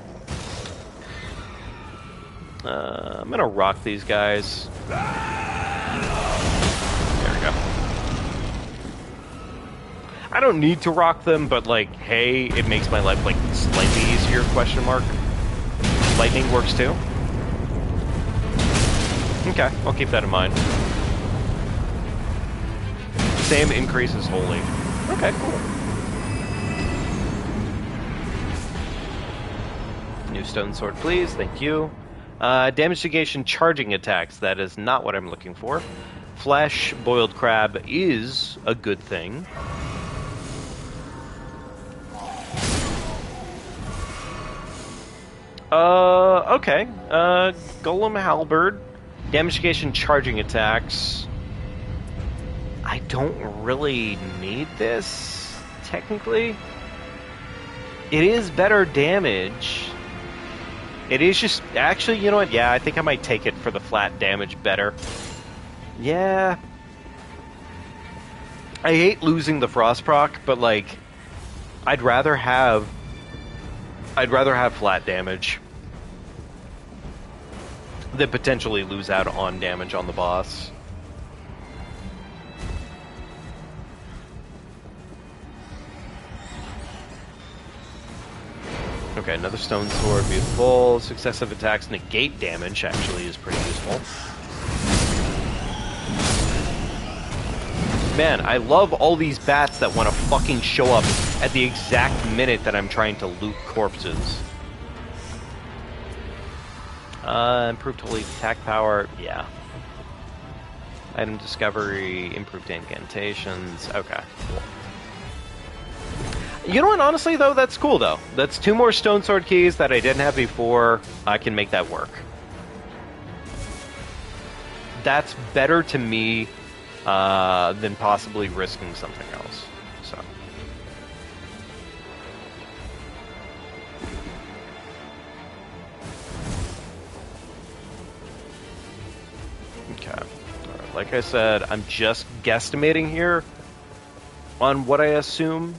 Speaker 1: I'm gonna rock these guys. There we go. I don't need to rock them, but like, hey, it makes my life like slightly easier, question mark. Lightning works too. Okay, I'll keep that in mind. Same increase as Holy. Okay, cool. New stone sword, please. Thank you. Damage negation charging attacks. That is not what I'm looking for. Flesh, boiled crab is a good thing. Okay. Golem halberd. Damage negation charging attacks. I don't really need this, technically. It is better damage. It is just... Actually, you know what? Yeah, I think I might take it for the flat damage better. Yeah. I hate losing the frost proc, but, like... I'd rather have flat damage than potentially lose out on damage on the boss. Okay, another stone sword, beautiful. Successive attacks negate damage, actually, is pretty useful. Man, I love all these bats that want to fucking show up at the exact minute that I'm trying to loot corpses. Improved holy attack power, yeah. Item discovery, improved incantations, okay, cool. You know what, honestly, though, that's cool, though. That's 2 more stone sword keys that I didn't have before. I can make that work. That's better to me than possibly risking something else. So. Okay. All right. Like I said, I'm just guesstimating here on what I assume.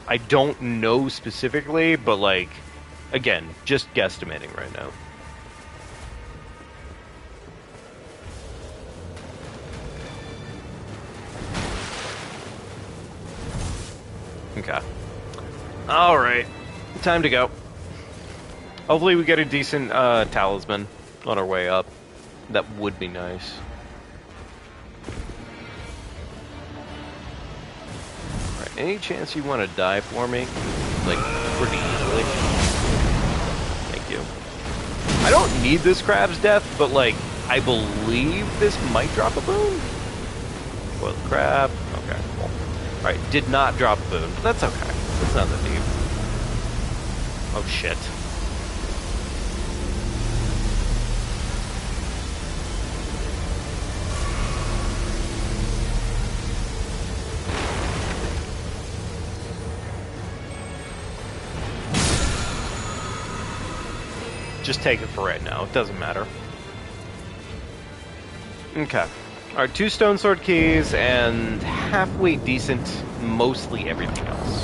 Speaker 1: I don't know specifically, but like, again, just guesstimating right now. Okay. Alright. Time to go. Hopefully we get a decent talisman on our way up. That would be nice. Alright, any chance you want to die for me? Like, pretty easily. Thank you. I don't need this crab's death, but like, I believe this might drop a boon. Spoiled crab. Okay, cool. Alright, did not drop a boon, but that's okay. It's not that deep. Oh shit. Just take it for right now. It doesn't matter. Okay. Our 2 stone sword keys and halfway decent, mostly everything else.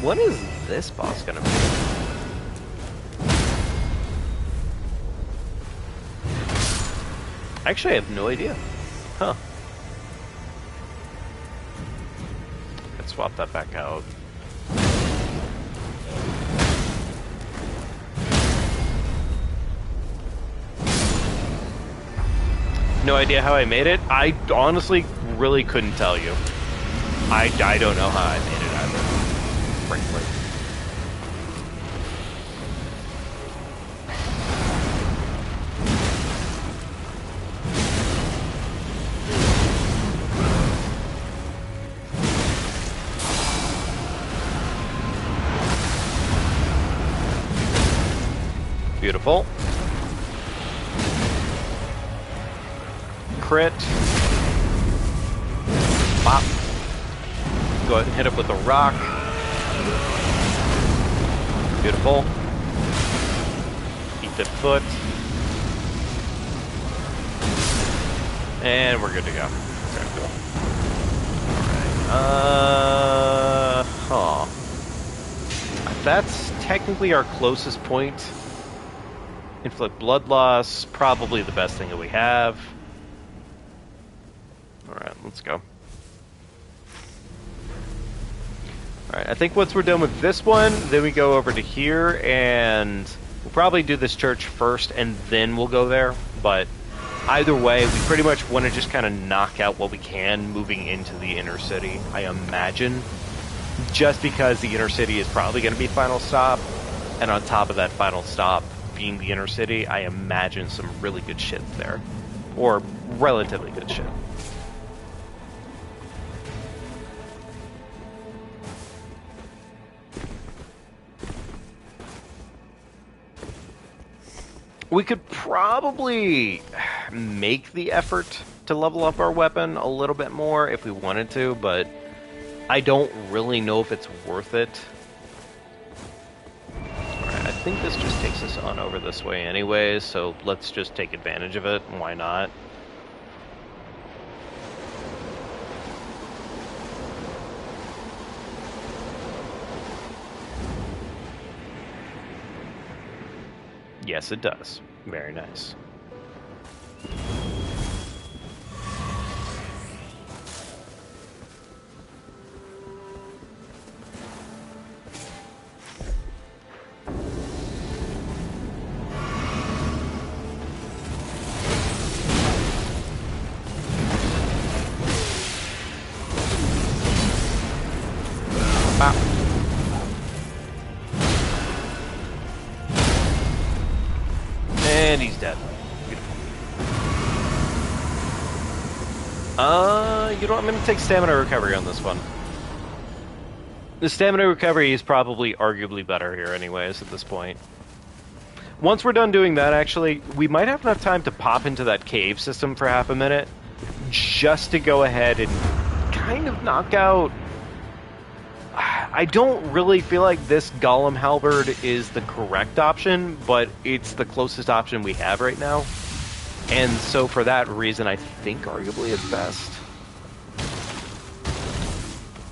Speaker 1: What is this boss gonna be? Actually, I have no idea. Huh. Swap that back out. No idea how I made it. I honestly really couldn't tell you. I don't know how I made it either, frankly. Beautiful. Crit. Bop. Go ahead and hit it with a rock. Beautiful. Eat the foot. And we're good to go. Okay, cool. Alright. Huh. That's technically our closest point. Inflict blood loss, probably the best thing that we have. Alright, let's go. Alright, I think once we're done with this one, then we go over to here, and we'll probably do this church first, and then we'll go there. But either way, we pretty much want to just kind of knock out what we can moving into the inner city, I imagine. Just because the inner city is probably going to be final stop, and on top of that final stop, being the inner city, I imagine some really good shit there. Or relatively good shit. We could probably make the effort to level up our weapon a little bit more if we wanted to, but I don't really know if it's worth it. I think this just takes us on over this way anyways, so let's just take advantage of it. Why not? Yes, it does. Very nice. And he's dead. Beautiful. You know what? I'm going to take stamina recovery on this one. The stamina recovery is probably arguably better here anyways at this point. Once we're done doing that, actually, we might have enough time to pop into that cave system for half a minute just to go ahead and kind of knock out... I don't really feel like this Golem Halberd is the correct option, but it's the closest option we have right now. And so for that reason, I think arguably it's best.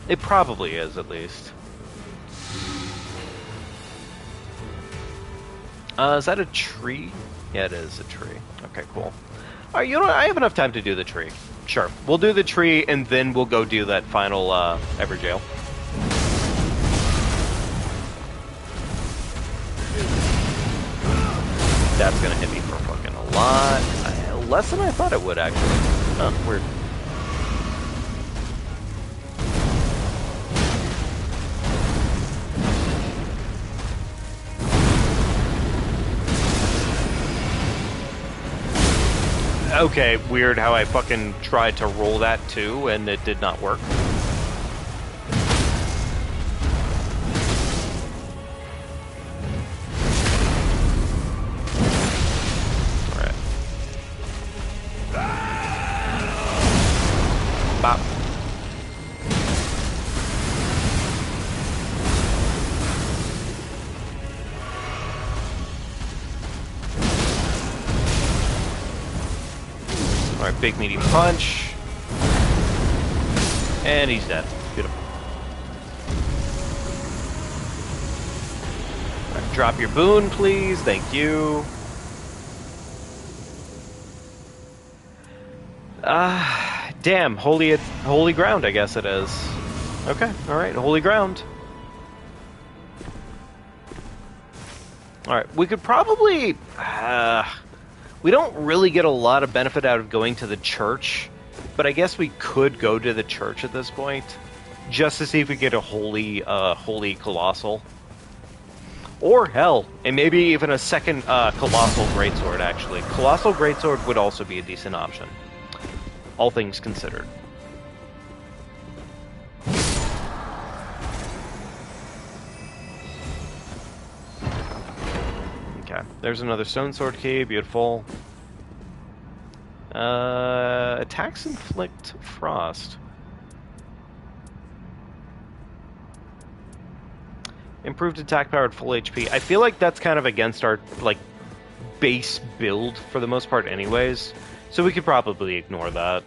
Speaker 1: It probably is, at least. Is that a tree? Yeah, it is a tree. Okay, cool. You know what? I have enough time to do the tree. Sure. We'll do the tree, and then we'll go do that final Everjail. That's gonna hit me for fucking a lot. Less than I thought it would, actually. Oh, weird. Okay, weird how I fucking tried to roll that too, and it did not work. Alright. Bop. Alright, big meaty punch. And he's dead. Beautiful. Alright, drop your boon, please. Thank you. Damn. Holy ground, I guess it is. Okay, alright, holy ground. Alright, we could probably... we don't really get a lot of benefit out of going to the church, but I guess we could go to the church at this point, just to see if we get a holy colossal. Or hell, and maybe even a second colossal greatsword, actually. Colossal greatsword would also be a decent option, all things considered. Okay, there's another stone sword key, beautiful. Attacks inflict frost. Improved attack power at full HP. I feel like that's kind of against our, like, base build for the most part anyways, so we could probably ignore that.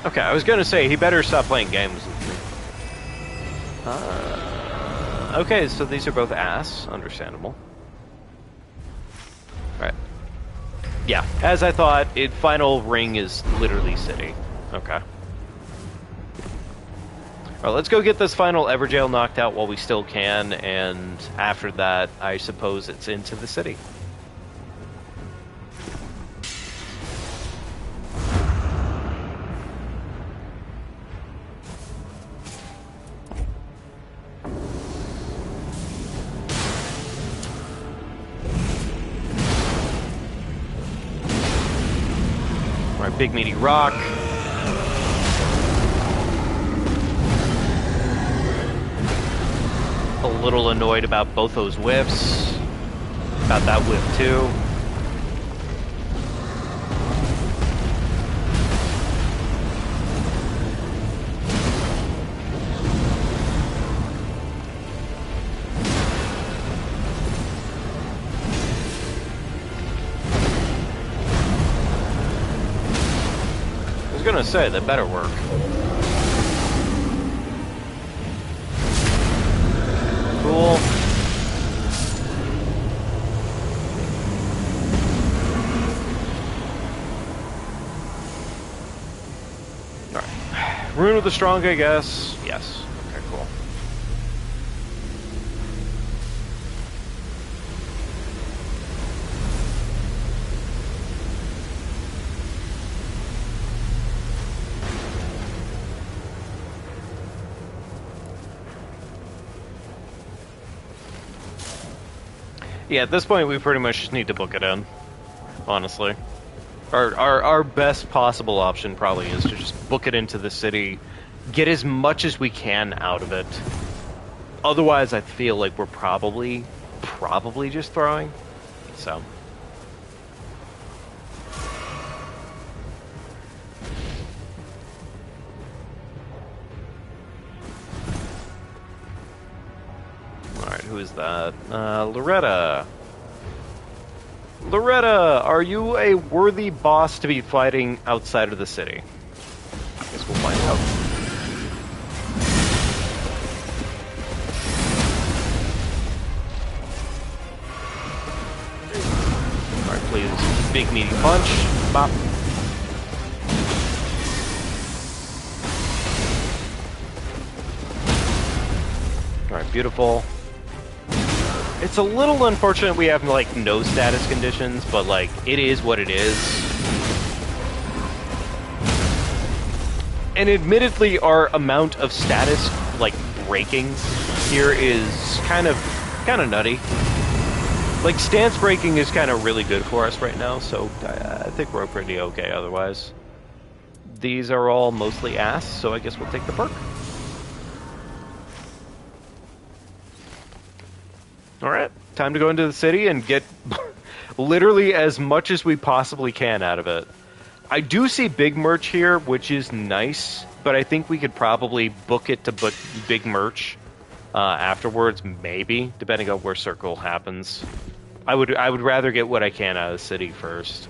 Speaker 1: Okay, I was gonna say, he better stop playing games with me. Okay, so these are both ass. Understandable. Right. Yeah, as I thought, final ring is literally city. Okay. Alright, let's go get this final Everjail knocked out while we still can, and after that, I suppose it's into the city. Big meaty rock. A little annoyed about both those whiffs. About that whiff too. I was gonna say, that better work. Cool. Alright. Rune of the Strong, I guess. Yes. Okay, cool. Yeah, at this point we pretty much just need to book it in, honestly. Our best possible option probably is to just book it into the city, get as much as we can out of it. Otherwise, I feel like we're probably just throwing, so... Alright, who is that? Loretta. Loretta, are you a worthy boss to be fighting outside of the city? I guess we'll find out. Alright, please. Big meaty punch. Bop. Alright, beautiful. It's a little unfortunate we have, like, no status conditions, but, like, it is what it is. And admittedly, our amount of status, like, breaking here is kind of nutty. Like, stance breaking is kind of really good for us right now, so I think we're pretty okay otherwise. These are all mostly ass, so I guess we'll take the perk. Alright, time to go into the city and get literally as much as we possibly can out of it. I do see big merch here, which is nice, but I think we could probably book it to big merch afterwards, maybe, depending on where circle happens. I would rather get what I can out of the city first.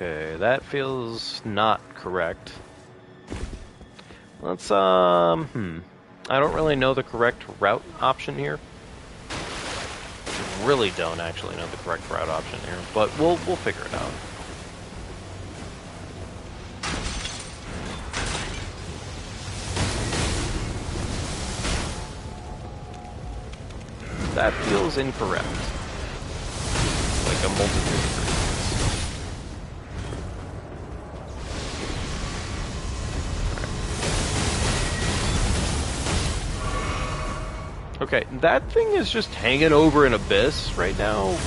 Speaker 1: Okay, that feels not correct. Let's, I don't really know the correct route option here. Really don't actually know the correct route option here, but we'll figure it out. That feels incorrect. Like a multitude of reasons. Okay, that thing is just hanging over an abyss right now.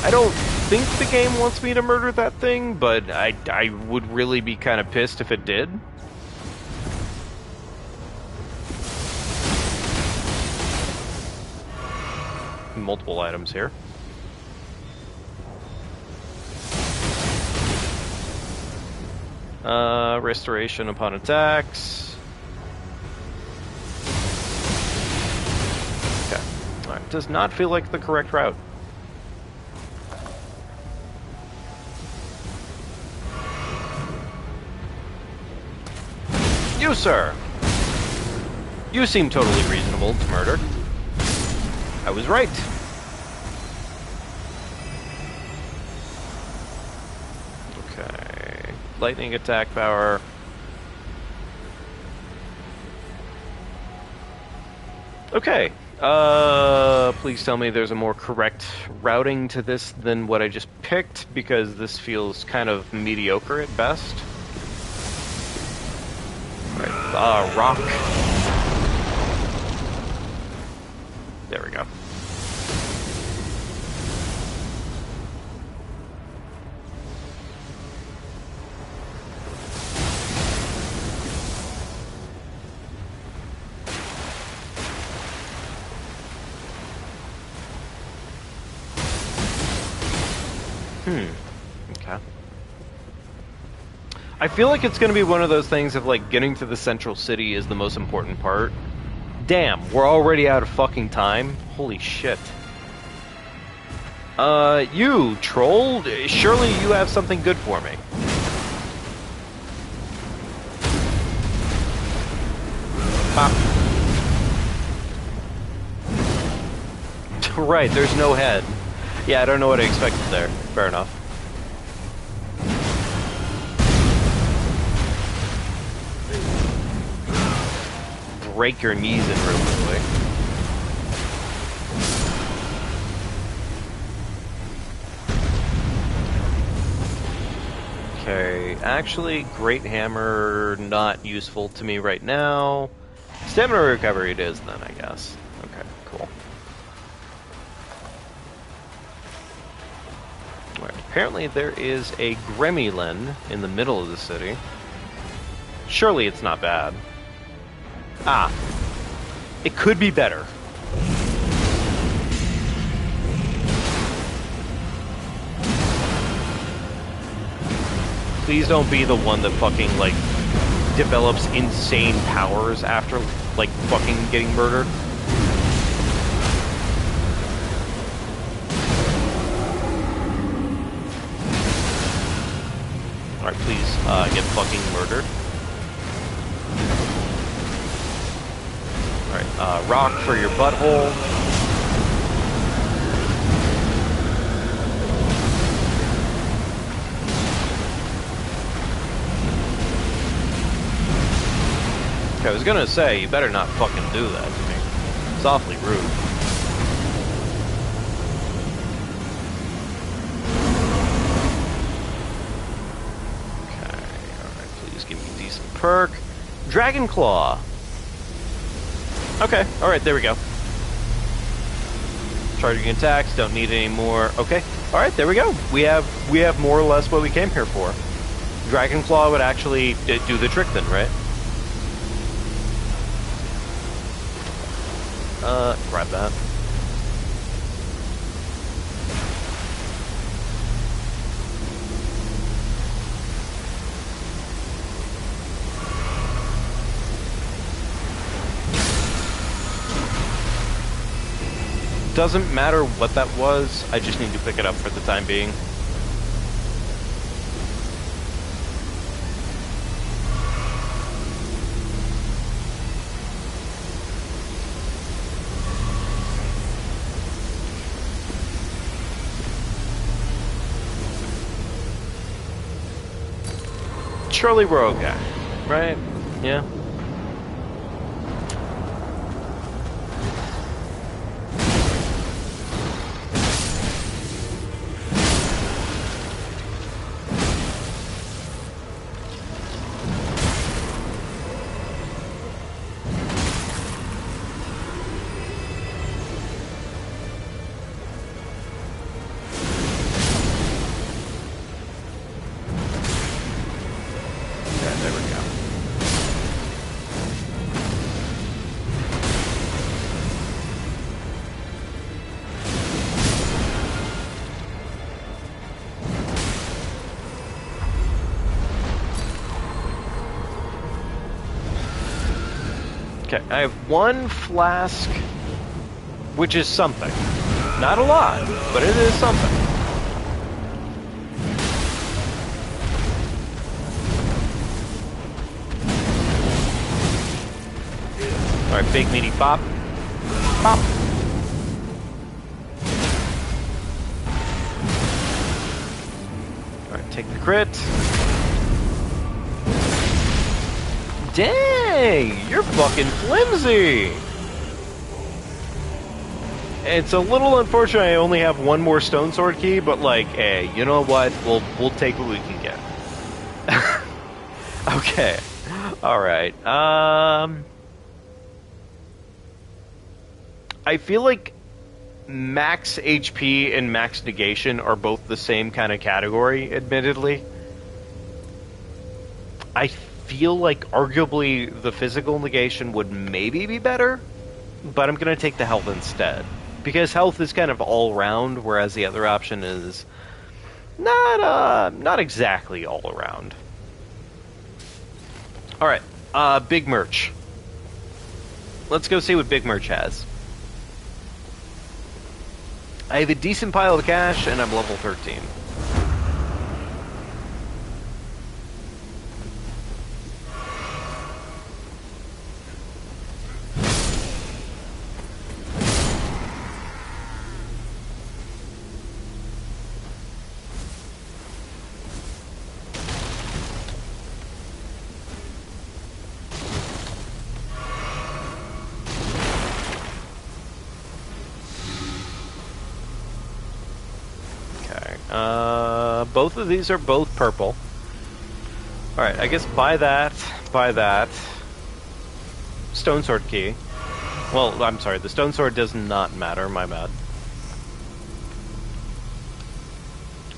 Speaker 1: I don't think the game wants me to murder that thing, but I would really be kind of pissed if it did. Multiple items here. Restoration upon attacks. Does not feel like the correct route. You, sir! You seem totally reasonable to murder. I was right. Okay. Lightning attack power. Okay. Please tell me there's a more correct routing to this than what I just picked, because this feels kind of mediocre at best. Right, rock. There we go. Okay. I feel like it's going to be one of those things of, like, getting to the central city is the most important part. Damn, we're already out of fucking time. Holy shit. You, troll, surely you have something good for me. Right, there's no head. Yeah, I don't know what I expected there. Fair enough. Break your knees in real quickly. Okay, actually, Great Hammer, not useful to me right now. Stamina recovery it is then, I guess. Okay, cool. Right, apparently there is a Gremlin in the middle of the city. Surely it's not bad. Ah, it could be better. please don't be the one that fucking, like, develops insane powers after, like, fucking getting murdered. Alright, please, get fucking murdered. Alright, rock for your butthole. I was gonna say, you better not fucking do that to me. It's awfully rude. Okay, alright, please give me a decent perk. Dragon Claw. Okay, alright, there we go. Charging attacks, don't need any more. Okay, alright, there we go. We have more or less what we came here for. Dragon Claw would actually do the trick then, right? Grab that. Doesn't matter what that was, I just need to pick it up for the time being. Surely we're okay, right? Yeah. Okay, I have one flask, which is something. Not a lot, but it is something. Alright, big meaty pop. Pop. Alright, take the crit. Dang, you're fucking flimsy. It's a little unfortunate I only have one more stone sword key, but like, hey, you know what? We'll take what we can get. Okay. All right. I feel like max HP and max negation are both the same kind of category, admittedly. I feel like arguably the physical negation would maybe be better, but I'm going to take the health instead. Because health is kind of all around, whereas the other option is not exactly all around. Alright, Big Merch. Let's go see what Big Merch has. I have a decent pile of cash, and I'm level 13. Both of these are both purple. Alright, I guess buy that. Stone sword key. Well, I'm sorry, the stone sword does not matter, my bad.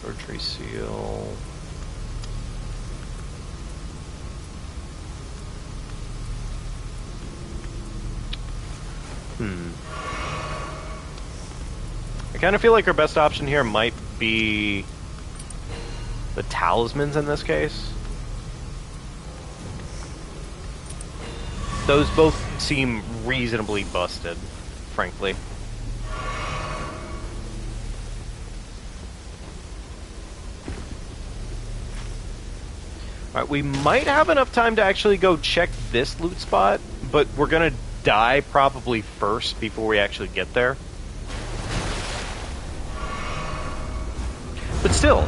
Speaker 1: Torture seal. I kind of feel like our best option here might be the talismans in this case. Those both seem reasonably busted, frankly. Alright, we might have enough time to actually go check this loot spot, but we're gonna die probably first before we actually get there. But still,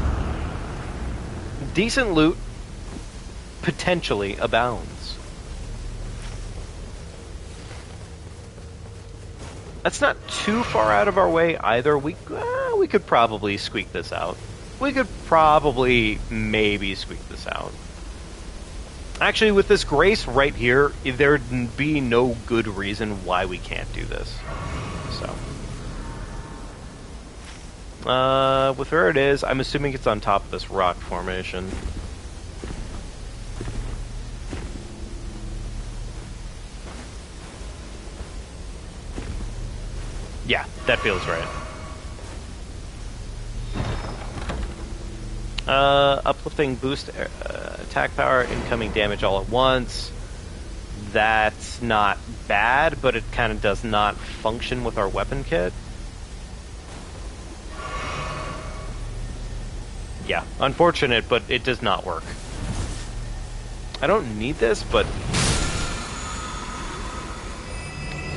Speaker 1: decent loot potentially abounds. That's not too far out of our way either. We could probably squeak this out. We could probably maybe squeak this out. Actually, with this grace right here, there'd be no good reason why we can't do this. So. With where it is, I'm assuming it's on top of this rock formation. Yeah, that feels right. Uplifting boost attack power, incoming damage all at once. That's not bad, but it kind of does not function with our weapon kit. Yeah, unfortunate, but it does not work. I don't need this, but...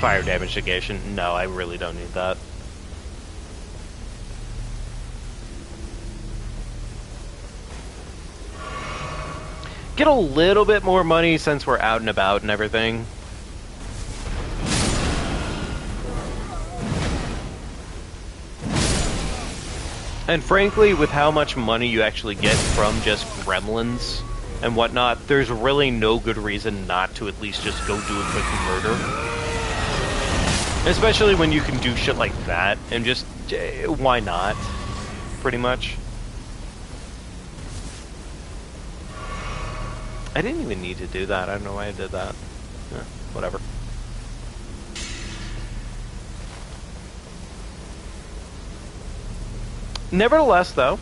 Speaker 1: Fire damage negation. No, I really don't need that. Get a little bit more money since we're out and about and everything. And frankly, with how much money you actually get from just gremlins and whatnot, there's really no good reason not to at least just go do a quick murder. Especially when you can do shit like that, and just, why not? Pretty much. I didn't even need to do that. I don't know why I did that. Yeah, whatever. Nevertheless, though,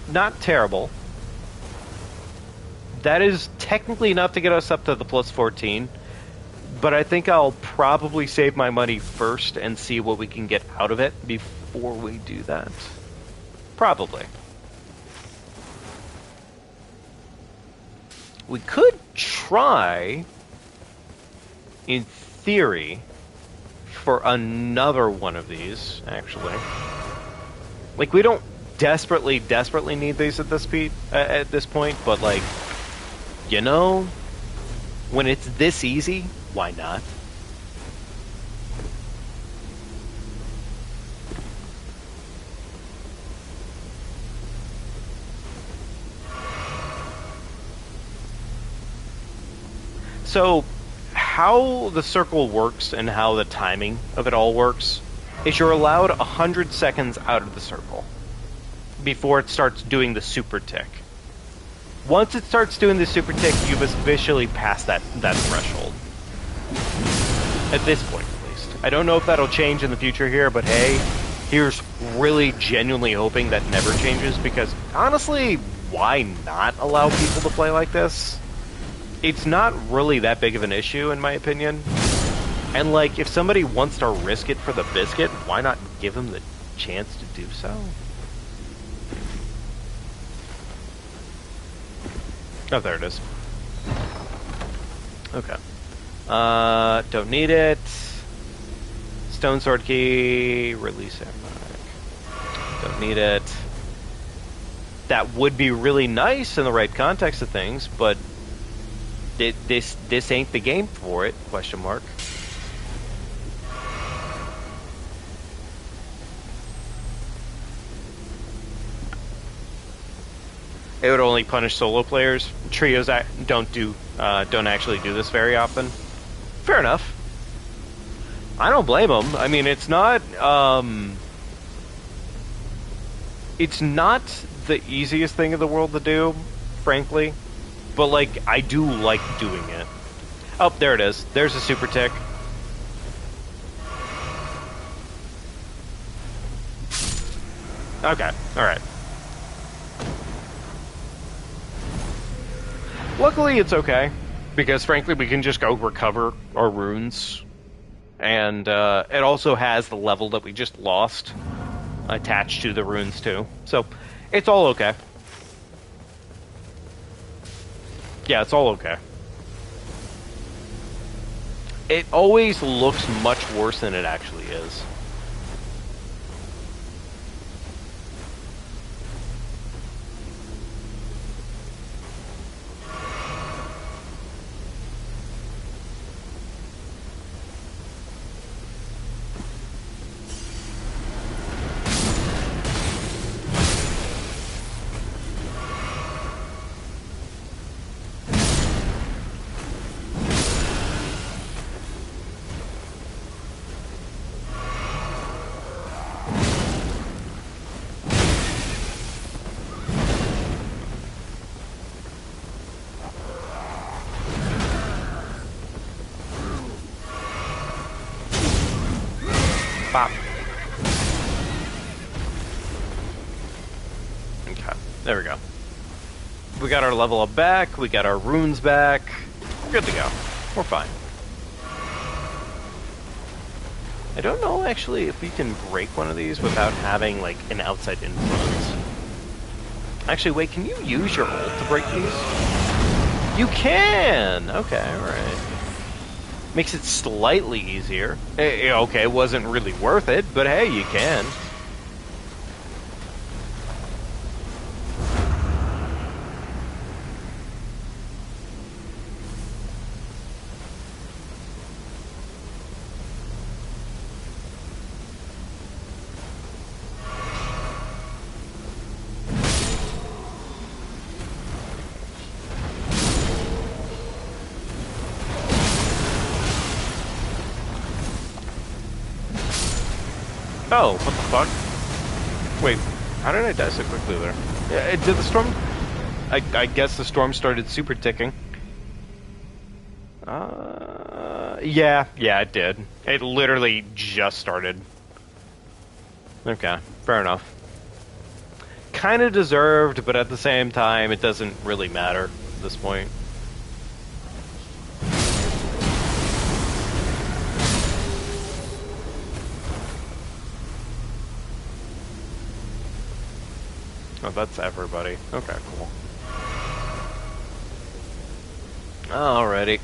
Speaker 1: not terrible. That is technically enough to get us up to the plus 14. But I think I'll probably save my money first and see what we can get out of it before we do that. Probably. We could try, in theory, for another one of these, actually. Like, we don't desperately need these at this point, but, like, you know, when it's this easy, why not? So, how the circle works and how the timing of it all works is you're allowed 100 seconds out of the circle before it starts doing the super tick. Once it starts doing the super tick, you've officially passed that threshold. At this point, at least. I don't know if that'll change in the future here, but hey, here's really genuinely hoping that never changes, because honestly, why not allow people to play like this? It's not really that big of an issue, in my opinion. And like, if somebody wants to risk it for the biscuit, why not give them the chance to do so? Oh, there it is. Okay. Don't need it. Stone sword key, release it. Don't need it. That would be really nice in the right context of things, but this ain't the game for it, question mark. It would only punish solo players. Trios don't actually do this very often. Fair enough. I don't blame them. I mean, it's not the easiest thing in the world to do, frankly. But like, I do like doing it. Oh, there it is. There's a super tick. Okay, alright. Luckily, it's okay, because frankly, we can just go recover our runes, and it also has the level that we just lost attached to the runes too. So, it's all okay. Yeah, it's all okay. It always looks much worse than it actually is. Bop. Okay, there we go. We got our level up back, we got our runes back. We're good to go. We're fine. I don't know, actually, if we can break one of these without having, like, an outside influence. Actually, wait, can you use your ult to break these? You can! Okay, alright. Makes it slightly easier. Okay, it wasn't really worth it, but hey, you can. Oh, what the fuck? Wait, how did I die so quickly there? Did the storm... I guess the storm started super ticking. Yeah, it did. It literally just started. Okay, fair enough. Kinda deserved, but at the same time, it doesn't really matter at this point. Oh, that's everybody. Okay, cool. Alrighty.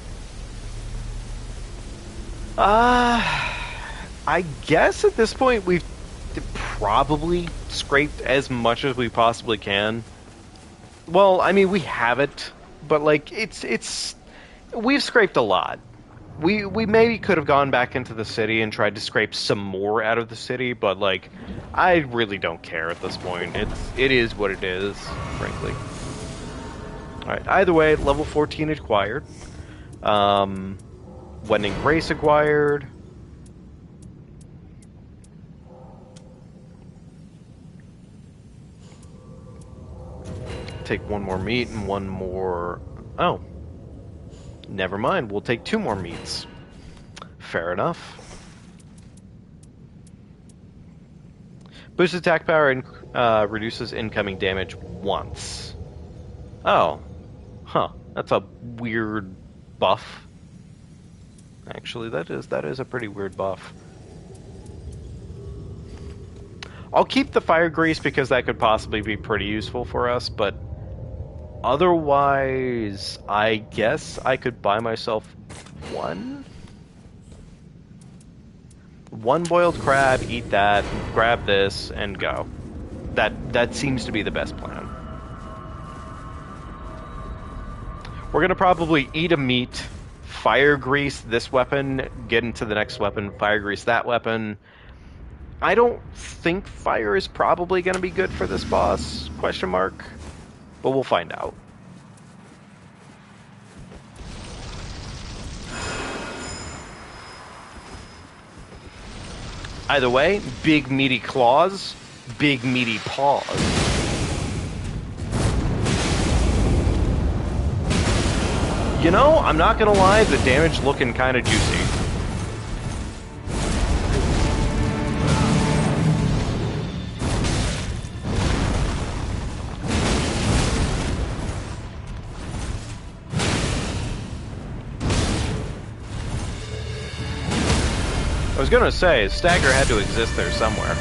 Speaker 1: I guess at this point we've probably scraped as much as we possibly can. Well, I mean, we haven't, but like, we've scraped a lot. We maybe could have gone back into the city and tried to scrape some more out of the city, but like, I really don't care at this point. It is what it is, frankly. Alright, either way, level 14 acquired. Wedding Grace acquired. Take one more meat and one more... Oh. Never mind, we'll take 2 more meats. Fair enough. Boost attack power and reduces incoming damage once. Oh. Huh. That's a weird buff. Actually, that is a pretty weird buff. I'll keep the fire grease because that could possibly be pretty useful for us, but otherwise, I guess I could buy myself one? One boiled crab, eat that, grab this, and go. That seems to be the best plan. We're gonna probably eat a meat, fire grease this weapon, get into the next weapon, fire grease that weapon. I don't think fire is probably gonna be good for this boss, question mark, but we'll find out. Either way, big meaty claws, big meaty paws. You know, I'm not gonna lie, the damage looking kinda juicy. was gonna say, stagger had to exist there somewhere.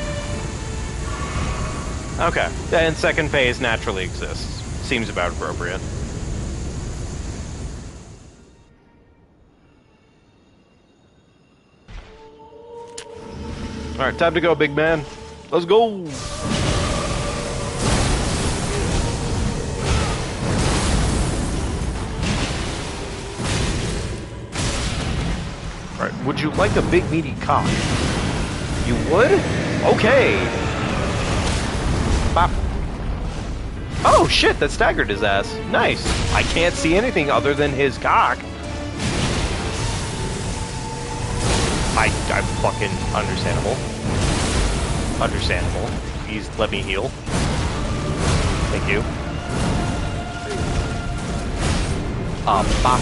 Speaker 1: Okay, and second phase naturally exists. Seems about appropriate. Alright, time to go, big man. Let's go! Alright, would you like a big meaty cock? You would? Okay! Bop. Oh shit, that staggered his ass. Nice. I can't see anything other than his cock. I'm fucking understandable. Understandable. Please let me heal. Thank you. Bop.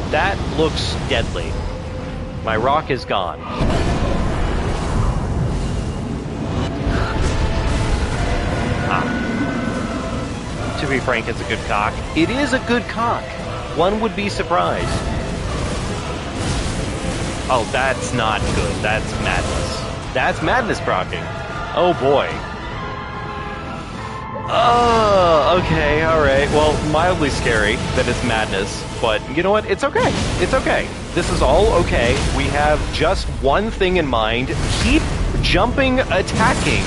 Speaker 1: That looks deadly. My rock is gone. To be frank, it's a good cock. It is a good cock. One would be surprised. Oh, that's not good. That's madness. That's madness proccing. Oh boy. Oh, okay, alright. Well, mildly scary that it's madness, but you know what? It's okay. It's okay. This is all okay. We have just one thing in mind. Keep jumping, attacking,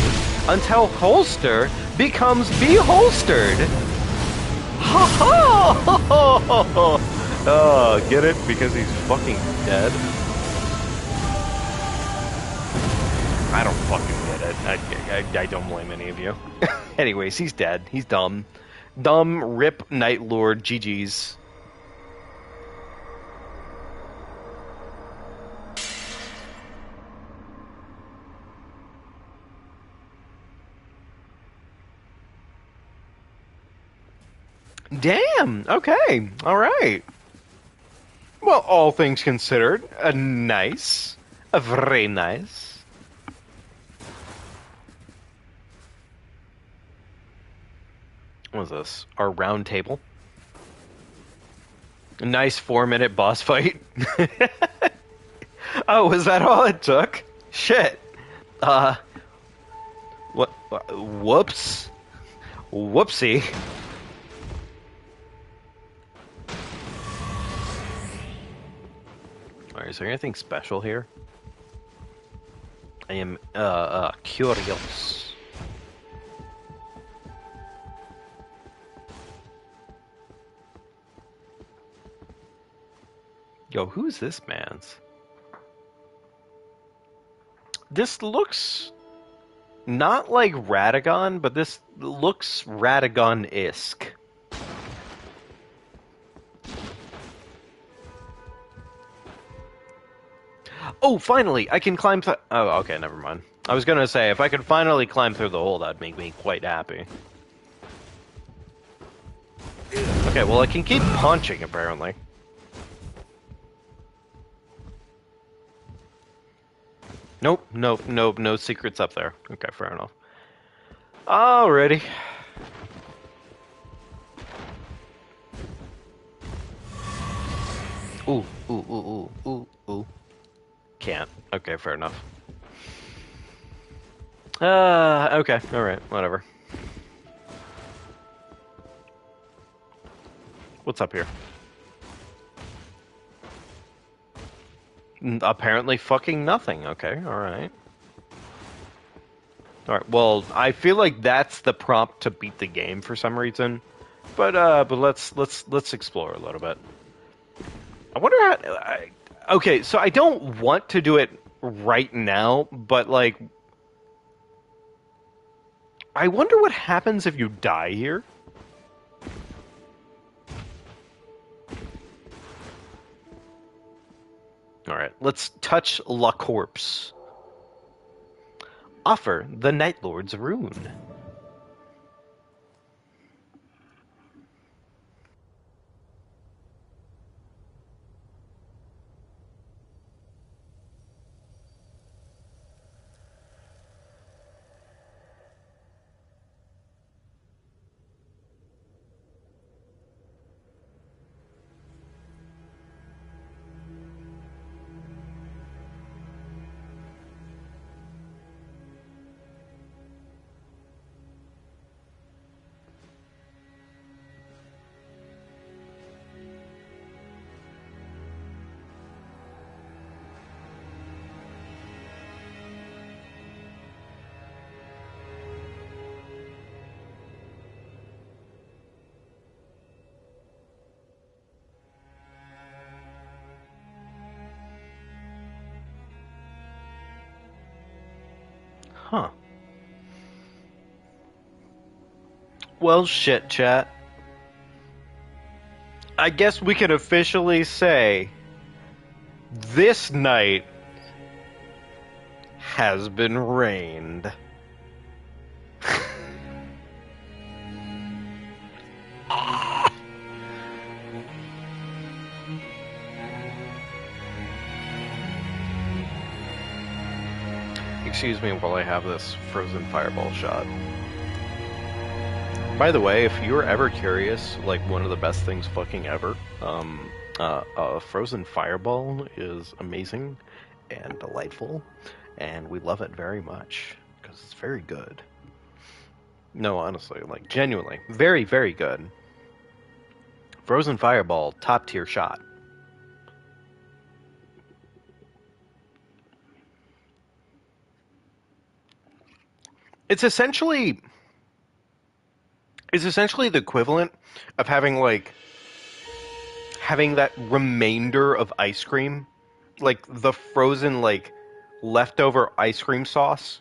Speaker 1: until holster becomes be-holstered. Ha ha! Oh, get it? Because he's fucking dead? I don't fucking get it. I don't blame any of you. Anyways, he's dead. He's dumb. Dumb, rip, Night Lord, GG's. Damn! Okay. Alright. Well, all things considered, nice. Very nice. What is this? Our round table? A nice 4-minute boss fight. Oh, was that all it took? Shit. What? Whoops. Whoopsie. Alright, is there anything special here? I am, curious. Yo, who's this man's? This looks not like Radagon, but this looks Radagon-esque. Oh, finally! I can climb through... Oh, okay, never mind. I was gonna say, if I could finally climb through the hole, that'd make me quite happy. Okay, well, I can keep punching, apparently. Nope, nope, nope, no secrets up there. Okay, fair enough. Alrighty. Ooh, ooh, ooh, ooh, ooh, ooh. Can't. Okay, fair enough. Okay, alright, whatever. What's up here? Apparently fucking nothing. Okay, alright. Alright, well, I feel like that's the prompt to beat the game for some reason. But let's explore a little bit. I wonder how... okay, so I don't want to do it right now, but, like... I wonder what happens if you die here. Alright, let's touch La Corpse. Offer the Night Lord's rune. Huh. Well, shit, chat. I guess we can officially say this night has been rained. Excuse me while I have this frozen fireball shot. By the way, if you're ever curious, like one of the best things fucking ever, a frozen fireball is amazing and delightful, and we love it very much because it's very good. No, honestly, like genuinely, very, very good. Frozen fireball, top tier shot. It's essentially the equivalent of having that remainder of ice cream, like the frozen like leftover ice cream sauce,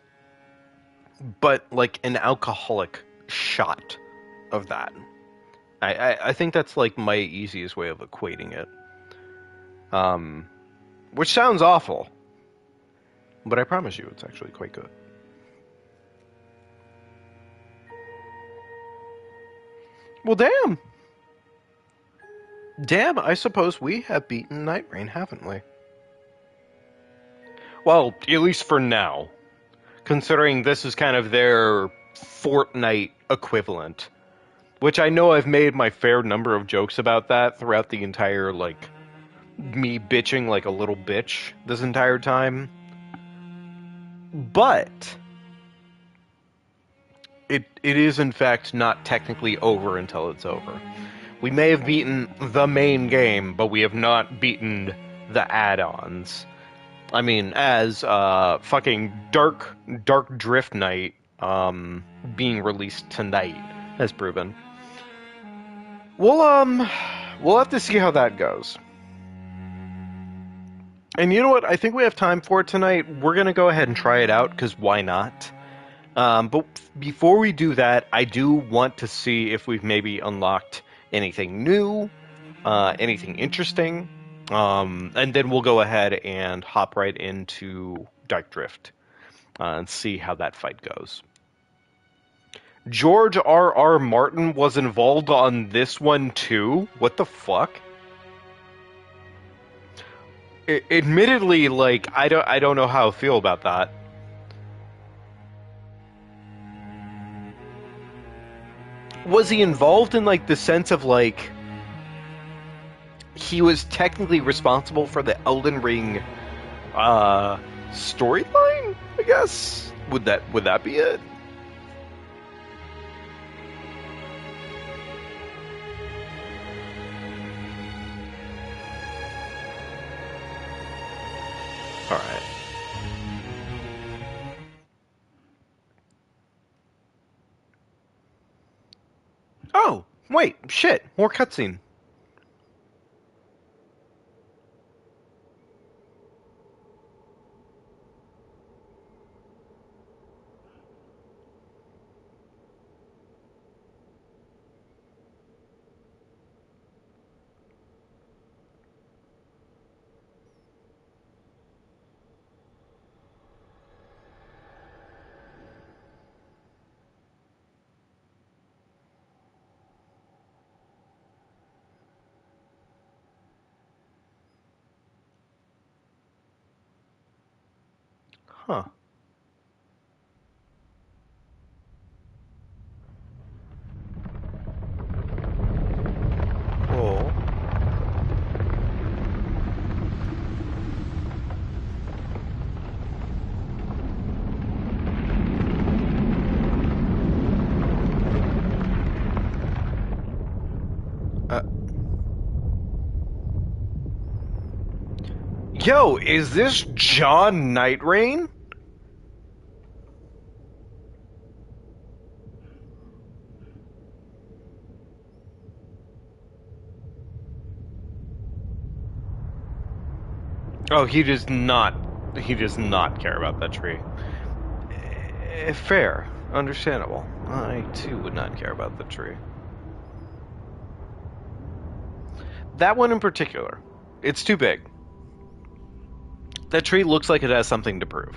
Speaker 1: but like an alcoholic shot of that. I think that's like my easiest way of equating it. Which sounds awful, but I promise you it's actually quite good. Well, damn. Damn, I suppose we have beaten NightReign, haven't we? Well, at least for now. Considering this is kind of their Fortnite equivalent. Which I know I've made my fair number of jokes about that throughout the entire, like, me bitching like a little bitch this entire time. But it is in fact not technically over until it's over. We may have beaten the main game, but we have not beaten the add-ons. I mean, as fucking Dark Drift Night being released tonight has proven. We'll have to see how that goes. And you know what? I think we have time for it tonight. We're gonna go ahead and try it out, because why not? But before we do that, I do want to see if we've maybe unlocked anything new, anything interesting, and then we'll go ahead and hop right into Dark Drift and see how that fight goes. George R.R. Martin was involved on this one too? What the fuck? Admittedly, like, I don't know how I feel about that. Was he involved in, like, the sense of, like, he was technically responsible for the EldenRing storyline, I guess? Would that be it? Alright. Oh, wait, shit, more cutscene. Huh. Cool. Yo, is this John NightReign? Oh, he does not care about that tree. Fair. Understandable. I, too, would not care about the tree. That one in particular. It's too big. That tree looks like it has something to prove.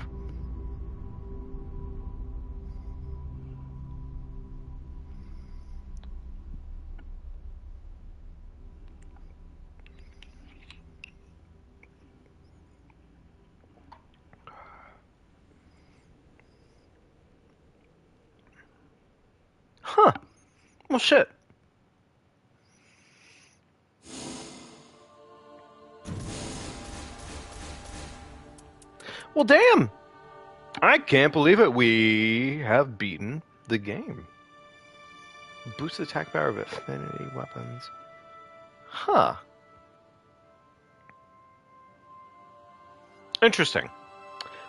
Speaker 1: Huh. Well, shit. Well, damn. I can't believe it. We have beaten the game. Boost attack power of affinity weapons. Huh. Interesting.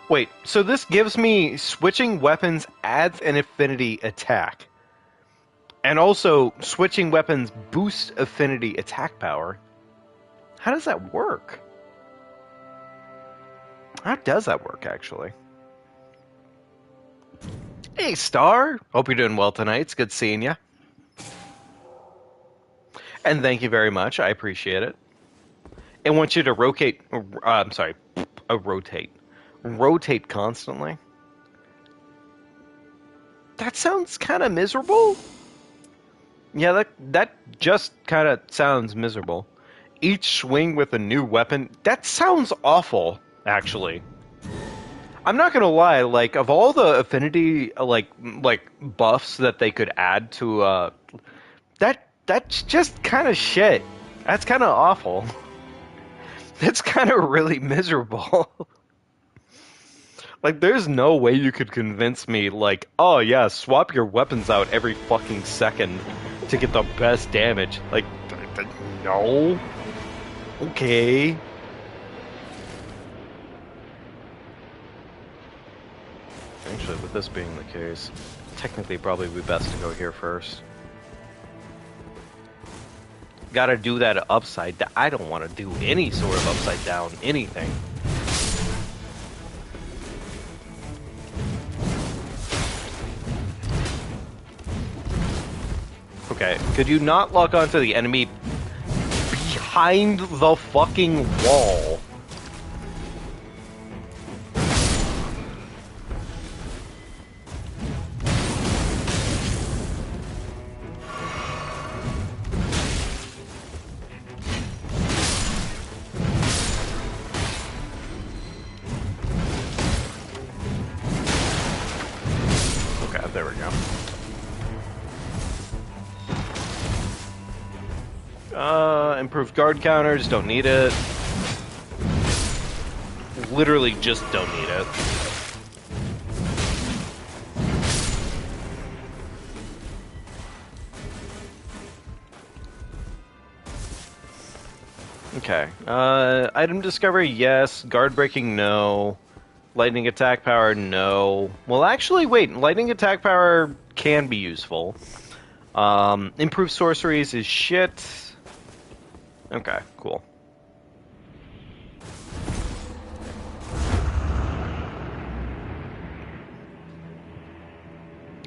Speaker 1: Wait, so this gives me switching weapons adds an affinity attack. And also, switching weapons boosts affinity attack power. How does that work? How does that work, actually? Hey, Star! Hope you're doing well tonight. It's good seeing you. And thank you very much. I appreciate it. I want you to rotate... I'm sorry. Rotate. Rotate constantly. That sounds kind of miserable. Yeah, that just kind of sounds miserable. Each swing with a new weapon. That sounds awful, actually. I'm not gonna lie, like, of all the affinity, like buffs that they could add to, that's just kind of shit. That's kind of awful. That's kind of really miserable. Like, there's no way you could convince me, like, oh yeah, swap your weapons out every fucking second to get the best damage. Like, no. Okay. Actually, with this being the case, technically probably be best to go here first. Gotta do that upside down. I don't want to do any sort of upside down anything. Okay, could you not lock onto the enemy behind the fucking wall? Okay, there we go. Improved guard counters, don't need it. Literally just don't need it. Okay. Item discovery, yes. Guard breaking, no. Lightning attack power, no. Well, actually, wait. Lightning attack power can be useful. Improved sorceries is shit. Okay, cool.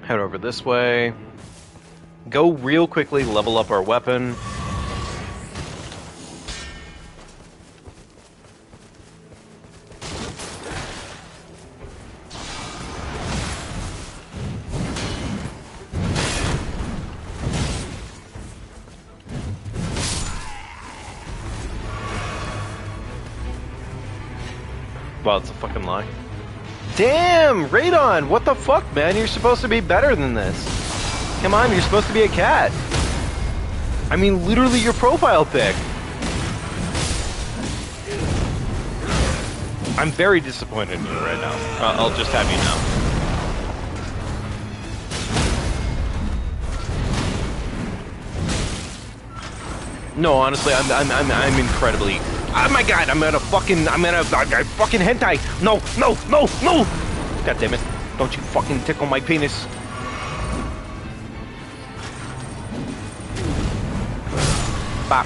Speaker 1: Head over this way. Go real quickly, level up our weapon. Wow, it's a fucking lie. Damn, Radon! What the fuck, man? You're supposed to be better than this. Come on, you're supposed to be a cat. I mean, literally your profile pic. I'm very disappointed in you right now. I'll just have you know. No, honestly, I'm incredibly. Oh my god, I'm at a fucking hentai. No. God damn it! Don't you fucking tickle my penis. Bop.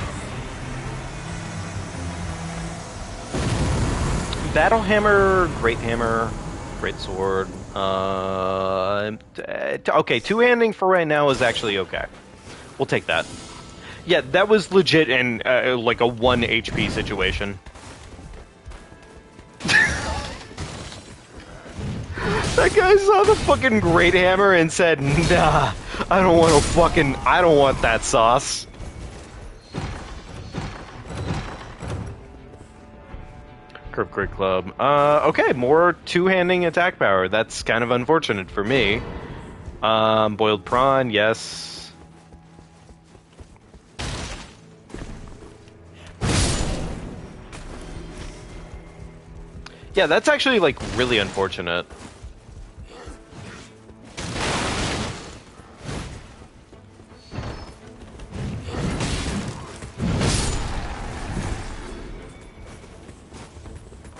Speaker 1: Battle hammer, great sword. Okay, two-handing for right now is actually okay. We'll take that. Yeah, that was legit in like a 1 HP situation. That guy saw the fucking Great Hammer and said, nah, I don't want that sauce. Curve Crit Club. Okay, more two-handing attack power. That's kind of unfortunate for me. Boiled prawn, yes. Yeah, that's actually, like, really unfortunate.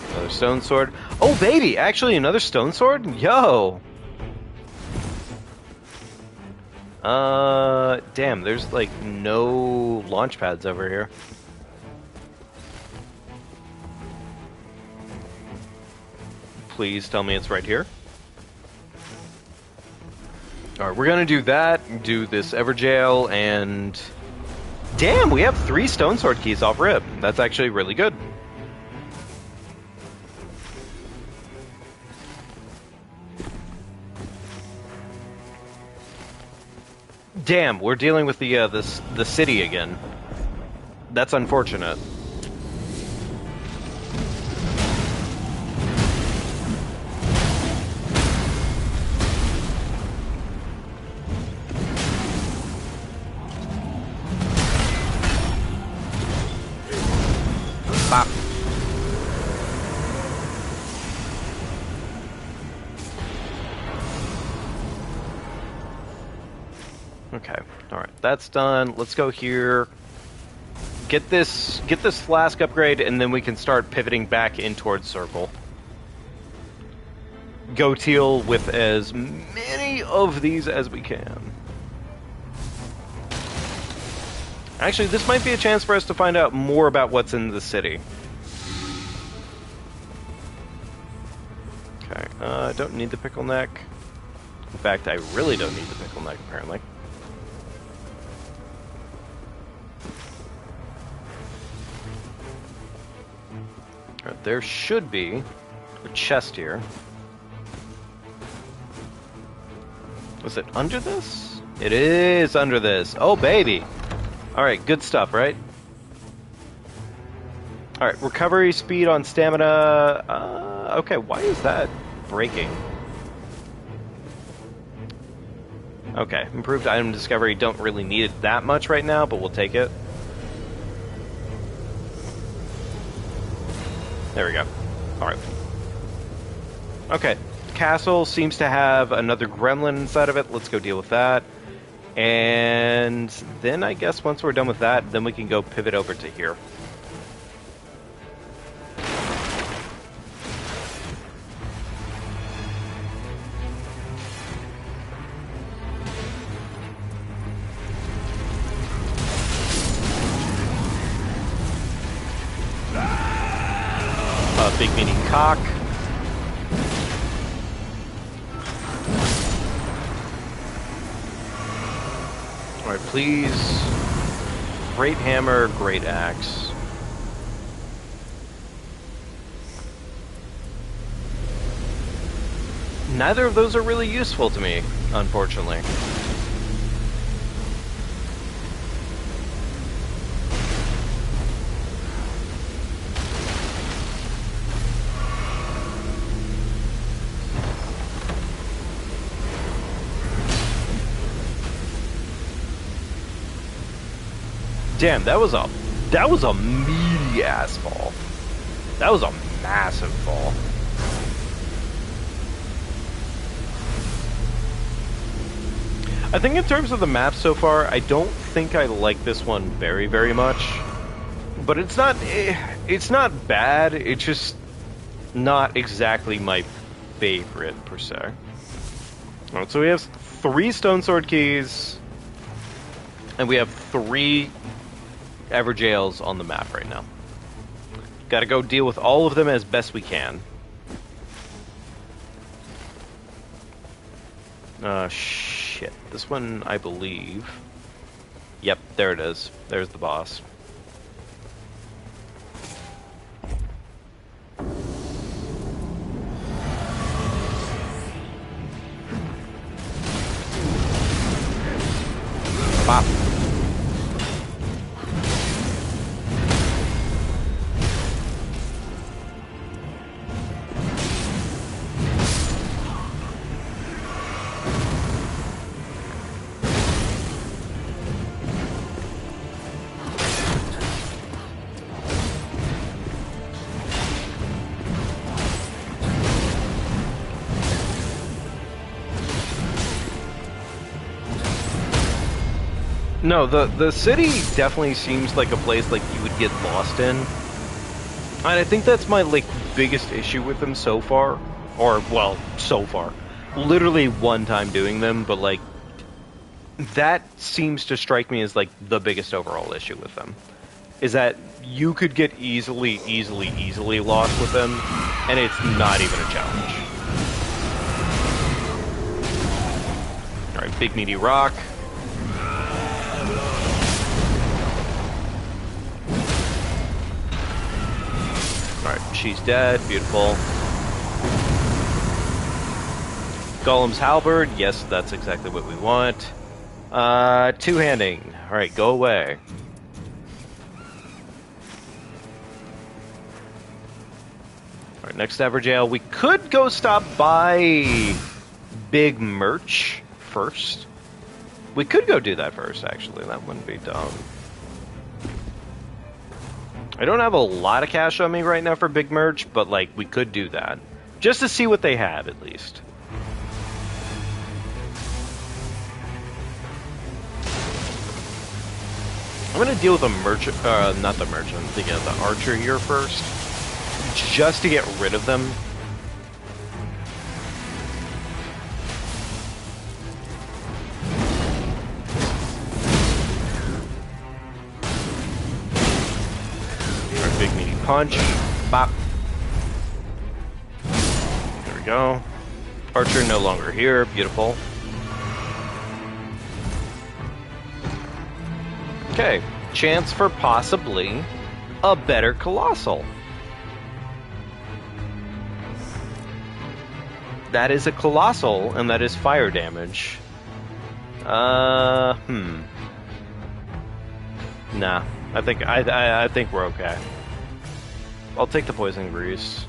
Speaker 1: Another stone sword. Oh, baby! Actually, another stone sword? Yo! Damn, there's, like, no launch pads over here. Please tell me it's right here. Alright, we're gonna do that, do this Everjail, and... Damn, we have 3 stone sword keys off rip. That's actually really good. Damn, we're dealing with the city again. That's unfortunate. Bop. Okay, alright, that's done. Let's go here. Get this flask upgrade, and then we can start pivoting back in towards circle. Go teal with as many of these as we can. Actually, this might be a chance for us to find out more about what's in the city. Okay, I don't need the pickle neck. In fact, I really don't need the pickle neck, apparently. Alright, there should be a chest here. Was it under this? It is under this. Oh, baby! Alright, good stuff, right? Alright, recovery speed on stamina. Okay, why is that breaking? Okay, improved item discovery. Don't really need it that much right now, but we'll take it. There we go. Alright. Okay, castle seems to have another gremlin inside of it. Let's go deal with that. And then I guess once we're done with that, then we can go pivot over to here. Big mini cock. Alright, please. Great hammer, great axe. Neither of those are really useful to me, unfortunately. Damn, that was a meaty ass fall. That was a massive fall. I think in terms of the map so far, I don't think I like this one very, very much. But it's not bad, it's just not exactly my favorite, per se. Alright, so we have 3 stone sword keys, and we have 3 Everjails on the map right now. Gotta go deal with all of them as best we can. Shit. This one, I believe. Yep, there it is. There's the boss. Pop. No, the city definitely seems like a place like you would get lost in. And I think that's my like biggest issue with them so far. Or well, so far. Literally one time doing them, but like that seems to strike me as like the biggest overall issue with them. Is that you could get easily lost with them, and it's not even a challenge. Alright, big meaty rock. Alright, she's dead. Beautiful. Golem's halberd. Yes, that's exactly what we want. Two-handing. Alright, go away. Alright, next ever jail. We could go stop by Big Merch first. We could go do that first, actually. That wouldn't be dumb. I don't have a lot of cash on me right now for Big Merch, but, like, we could do that. Just to see what they have, at least. I'm gonna deal with the merchant, not the merchant, the archer here first. Just to get rid of them. Big meaty punch. Bop. There we go. Archer no longer here. Beautiful. Okay. Chance for possibly a better Colossal. That is a Colossal, and that is fire damage. Nah. I think we're okay. I'll take the poison grease.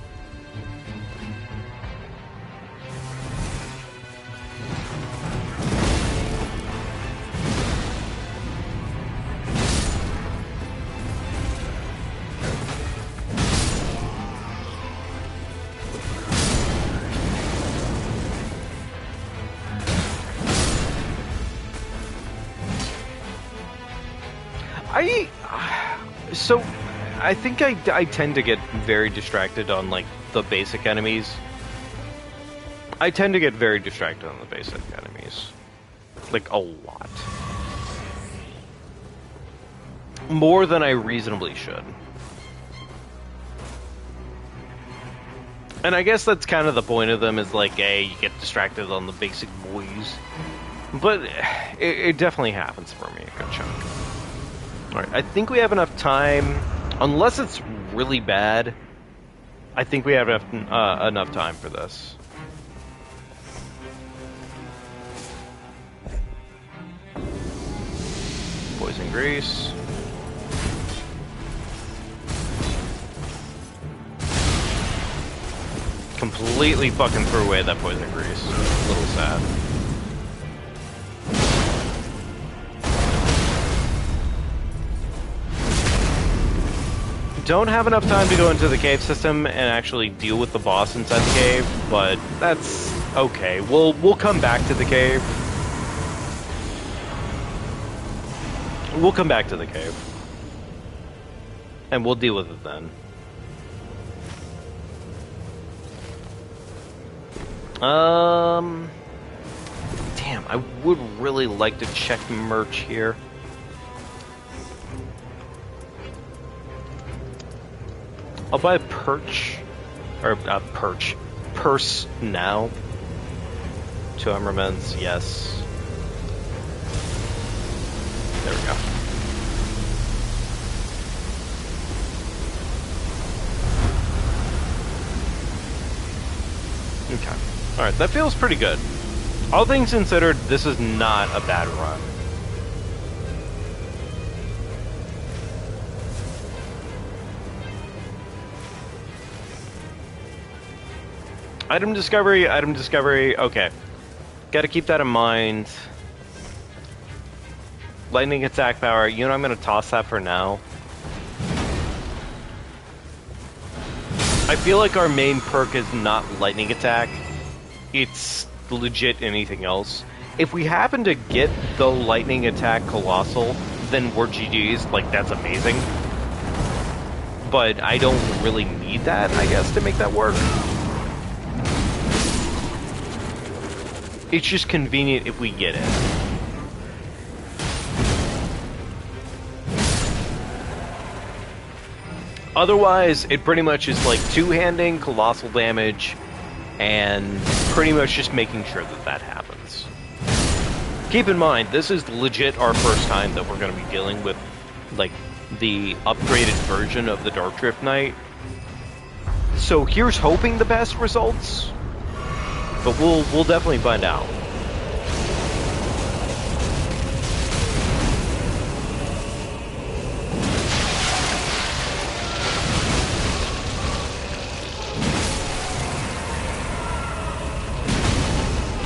Speaker 1: I think I tend to get very distracted on, like, the basic enemies. I tend to get very distracted on the basic enemies. Like, a lot. More than I reasonably should. And I guess that's kind of the point of them, is like, hey, you get distracted on the basic boys. But it definitely happens for me a good chunk. Alright, I think we have enough time. Unless it's really bad, I think we have enough time for this. Poison grease. Completely fucking threw away that poison grease. A little sad. Don't have enough time to go into the cave system and actually deal with the boss inside the cave, but that's okay. We'll come back to the cave. We'll come back to the cave. And we'll deal with it then. Damn, I would really like to check merch here. I'll buy a purse now. 2 armaments, yes. There we go. Okay. Alright, that feels pretty good. All things considered, this is not a bad run. Item discovery, okay. Gotta keep that in mind. Lightning attack power, you know, I'm gonna toss that for now. I feel like our main perk is not lightning attack. It's legit anything else. If we happen to get the lightning attack colossal, then we're GG's, like that's amazing. But I don't really need that, I guess, to make that work. It's just convenient if we get it. Otherwise, it pretty much is like two-handing, colossal damage, and pretty much just making sure that that happens. Keep in mind, this is legit our first time that we're going to be dealing with, like, the upgraded version of the Dark Drift Knight. So here's hoping the best results, but we'll definitely find out.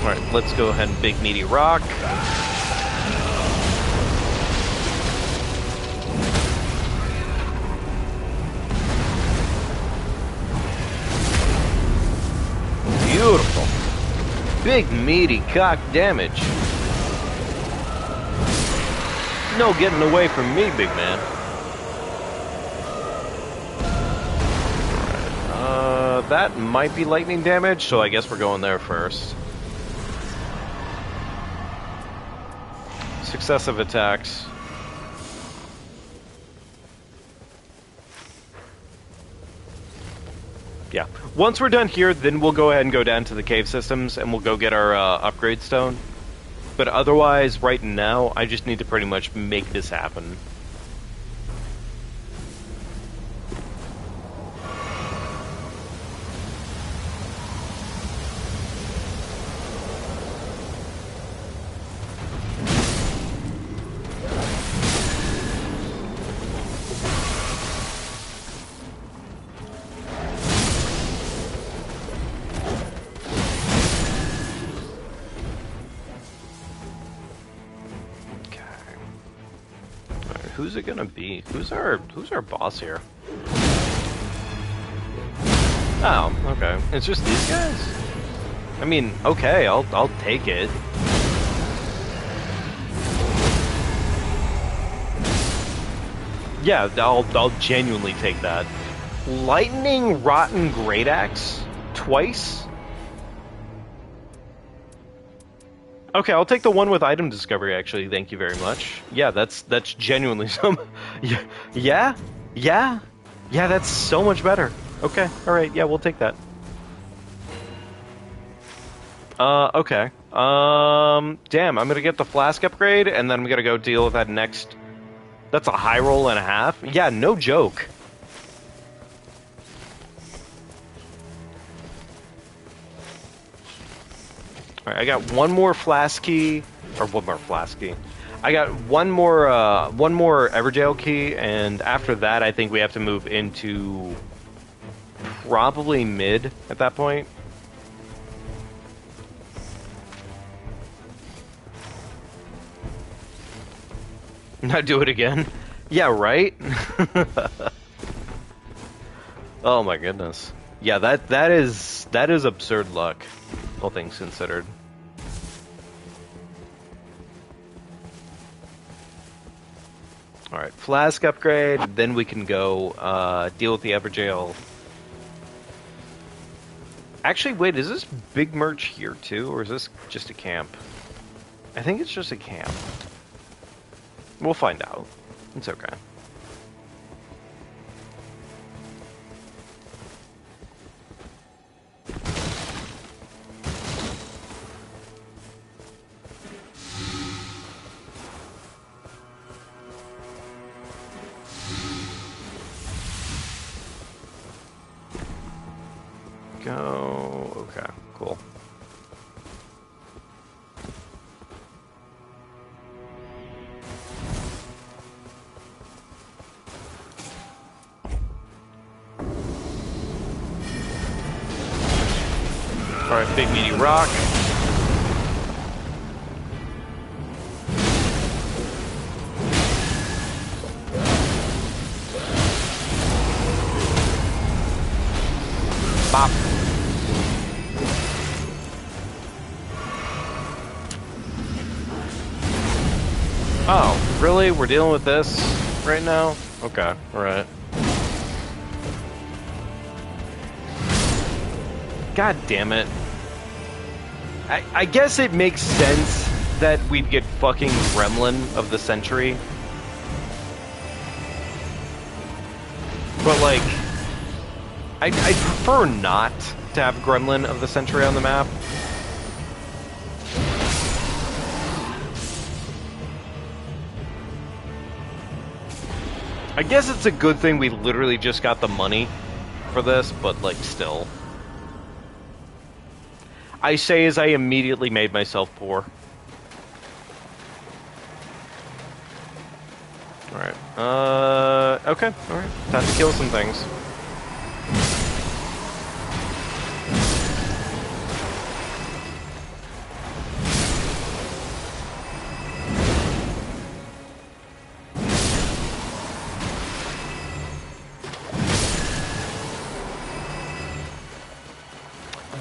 Speaker 1: Alright, let's go ahead and big meaty rock. Beautiful. Big meaty cock damage. No getting away from me, big man. Alright, that might be lightning damage, so I guess we're going there first. Successive attacks. Yeah. Once we're done here, then we'll go ahead and go down to the cave systems and we'll go get our upgrade stone. But otherwise, right now, I just need to pretty much make this happen. Who's it gonna be? Who's our boss here? Oh, okay. It's just these guys? I mean, okay, I'll take it. Yeah, I'll genuinely take that. Lightning Rotten Great Axe? Twice? Okay, I'll take the one with item discovery, actually. Thank you very much. Yeah, that's genuinely some... Yeah, that's so much better. Okay, alright, yeah, we'll take that. Okay. Damn, I'm gonna get the flask upgrade, and then I'm gonna go deal with that next... That's a high roll and a half? Yeah, no joke. Alright, I got one more flask key, or one more flask key. I got one more Everjail key, and after that I think we have to move into probably mid at that point. Not do it again? Yeah, right? Oh my goodness. Yeah, that is absurd luck, all things considered. Alright, flask upgrade, then we can go deal with the Everjail. Actually, wait, is this big merch here too, or is this just a camp? I think it's just a camp. We'll find out. It's okay. go. Okay, cool. Alright, big meaty rock. Bop. Oh, really? We're dealing with this right now? Okay, alright. God damn it. I guess it makes sense that we'd get fucking Gremlin of the Century. But, like, I'd prefer not to have Gremlin of the Century on the map. I guess it's a good thing we literally just got the money for this, but, like, still. I say as I immediately made myself poor. Alright. Okay. Alright. Time to kill some things.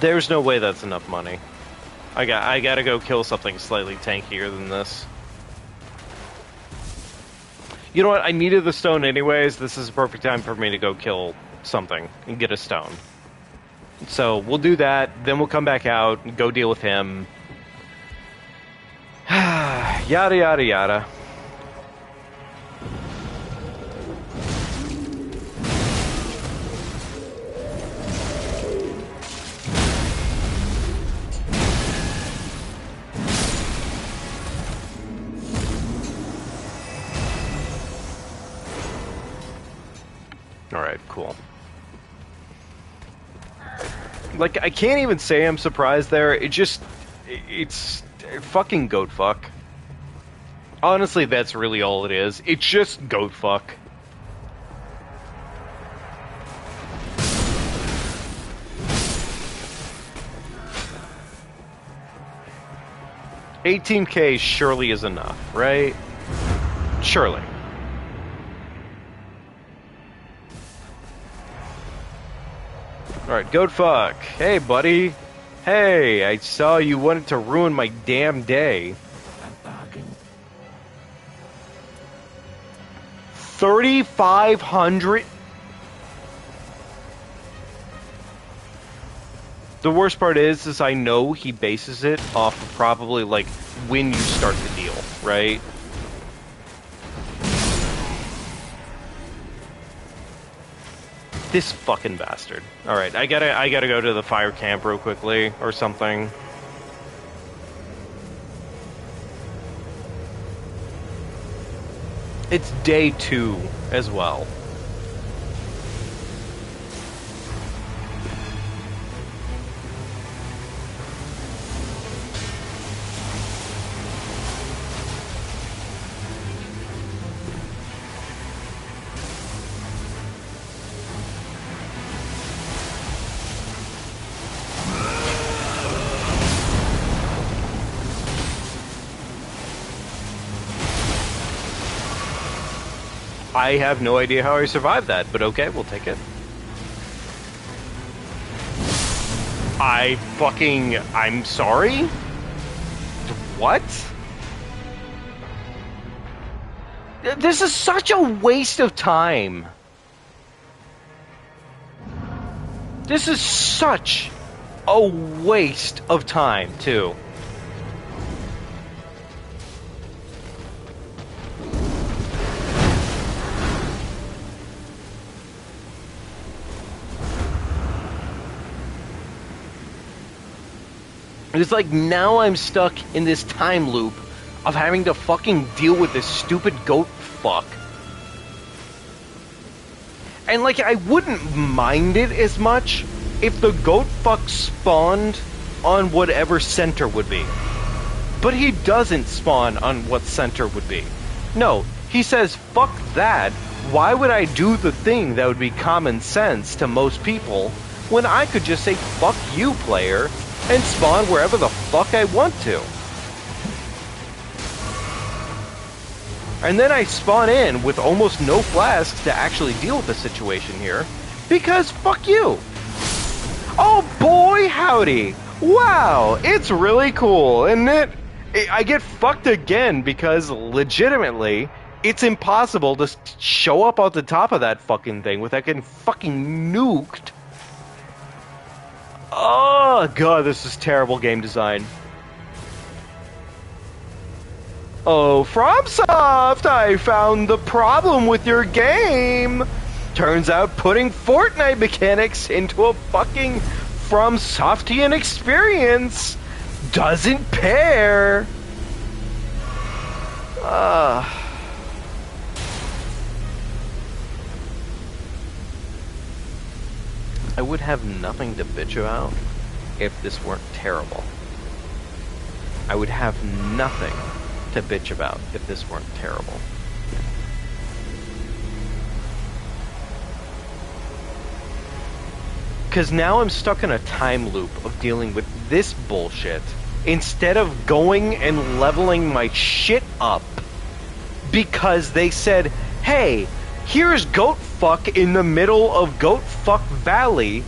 Speaker 1: There's no way that's enough money. I gotta go kill something slightly tankier than this. You know what? I needed the stone anyways. This is a perfect time for me to go kill something and get a stone. So we'll do that. Then we'll come back out and go deal with him. Yada yada yada. Alright, cool. Like, I can't even say I'm surprised there. It's fucking goat fuck. Honestly, that's really all it is. It's just goat fuck. $18K surely is enough, right? Surely. Alright, goat fuck. Hey, buddy. Hey, I saw you wanted to ruin my damn day. 3,500? The worst part is I know he bases it off of probably, like, when you start the deal, right? This fucking bastard. Alright, I gotta go to the fire camp real quickly, or something. It's day 2 as well. I have no idea how I survived that, but okay, we'll take it. I'm sorry? What? This is such a waste of time. This is such a waste of time, too. It's like now I'm stuck in this time loop of having to fucking deal with this stupid goat fuck. And like, I wouldn't mind it as much if the goat fuck spawned on whatever center would be. But he doesn't spawn on what center would be. No, he says, fuck that. Why would I do the thing that would be common sense to most people when I could just say, fuck you, player, and spawn wherever the fuck I want to? And then I spawn in with almost no flasks to actually deal with the situation here, because fuck you. Oh boy, howdy. Wow, it's really cool, isn't it? I get fucked again because legitimately, it's impossible to show up at the top of that fucking thing without getting fucking nuked. Oh god, this is terrible game design. Oh, FromSoft, I found the problem with your game. Turns out putting Fortnite mechanics into a fucking FromSoftian experience doesn't pair. I would have nothing to bitch about if this weren't terrible. I would have nothing to bitch about if this weren't terrible. Because now I'm stuck in a time loop of dealing with this bullshit instead of going and leveling my shit up because they said, hey, here's goat fuck in the middle of goat fuck valley.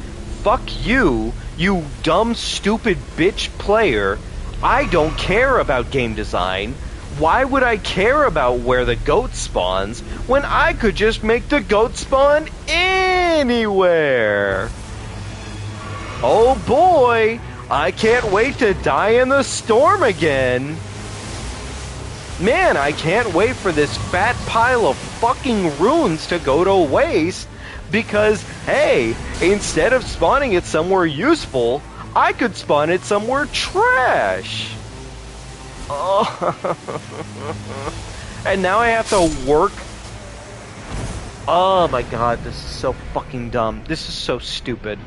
Speaker 1: Fuck you, you dumb stupid bitch player. I don't care about game design. Why would I care about where the goat spawns when I could just make the goat spawn anywhere? Oh boy, I can't wait to die in the storm again. Man, I can't wait for this fat pile of fucking runes to go to waste because, hey, instead of spawning it somewhere useful, I could spawn it somewhere trash. Oh. And now I have to work. Oh my god, this is so fucking dumb. This is so stupid.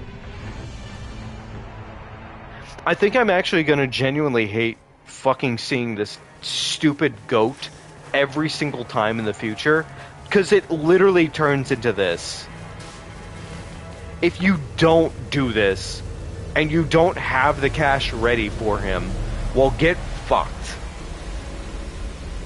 Speaker 1: I think I'm actually gonna genuinely hate fucking seeing this stupid goat every single time in the future, because it literally turns into this. If you don't do this, and you don't have the cash ready for him, well, get fucked.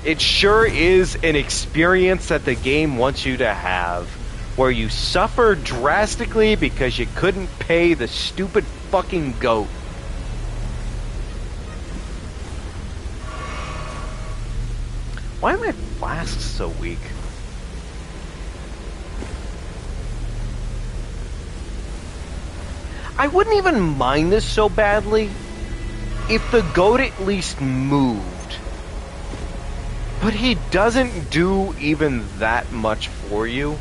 Speaker 1: It sure is an experience that the game wants you to have, where you suffer drastically because you couldn't pay the stupid fucking goat. Why are my flasks so weak? I wouldn't even mind this so badly if the goat at least moved. But he doesn't do even that much for you.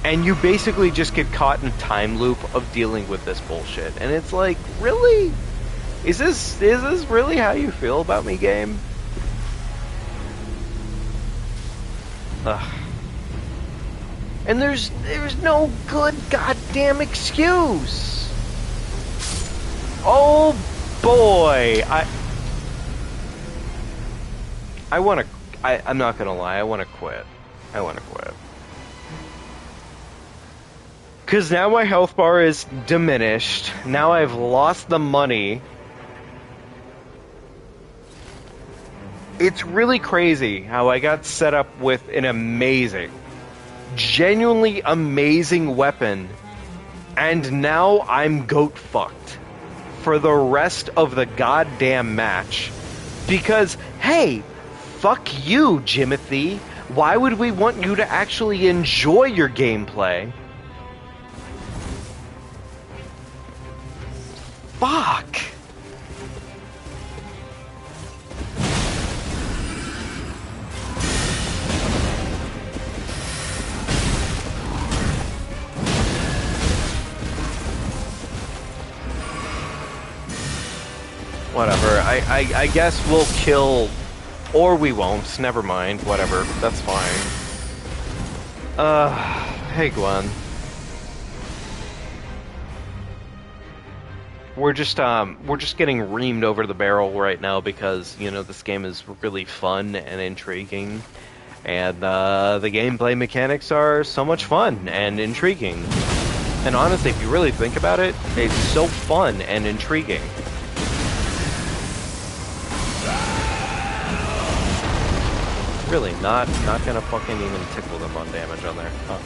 Speaker 1: And you basically just get caught in a time loop of dealing with this bullshit. And it's like, really? Is this really how you feel about me, game? Ugh. And there's no good goddamn excuse. Oh boy, I'm not gonna lie, I wanna quit. Cause now my health bar is diminished. Now I've lost the money. It's really crazy how I got set up with an amazing, genuinely amazing weapon, and now I'm goat fucked for the rest of the goddamn match. Because, hey, fuck you, Jimothy. Why would we want you to actually enjoy your gameplay? Fuck. Whatever, I guess we'll kill, or we won't, never mind, whatever, that's fine. Hey Gwen. we're just getting reamed over the barrel right now because, you know, this game is really fun and intriguing, and the gameplay mechanics are so much fun and intriguing. And honestly, if you really think about it, it's so fun and intriguing. Really, not gonna fucking even tickle them on damage on there. Huh.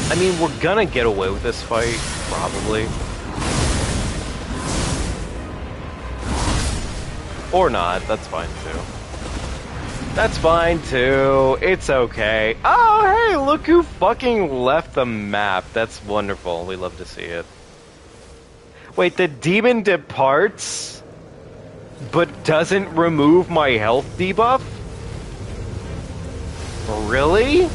Speaker 1: I mean, we're gonna get away with this fight, probably. Or not, that's fine too. That's fine too, it's okay. Oh, hey, look who fucking left the map. That's wonderful, we love to see it. Wait, the demon departs, but doesn't remove my health debuff? Really?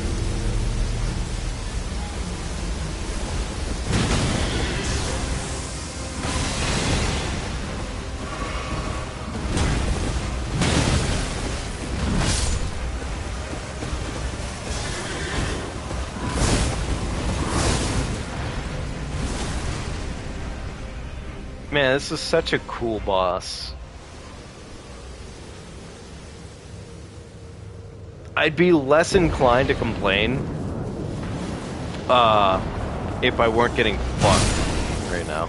Speaker 1: Man, this is such a cool boss. I'd be less inclined to complain if I weren't getting fucked right now.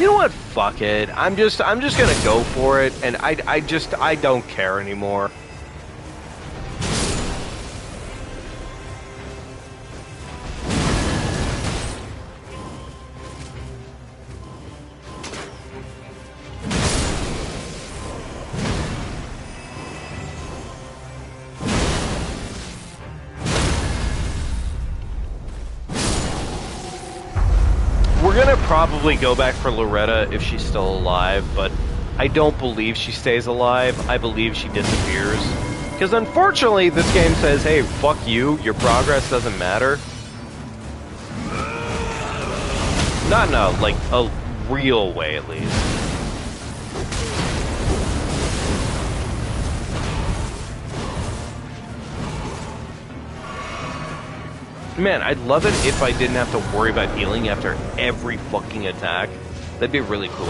Speaker 1: You know what? Fuck it. I'm just gonna go for it, and I don't care anymore. Probably go back for Loretta if she's still alive, but I don't believe she stays alive. I believe she disappears. Because unfortunately, this game says, hey, fuck you, your progress doesn't matter. Not in a, like, a real way, at least. Man, I'd love it if I didn't have to worry about healing after every fucking attack. That'd be really cool.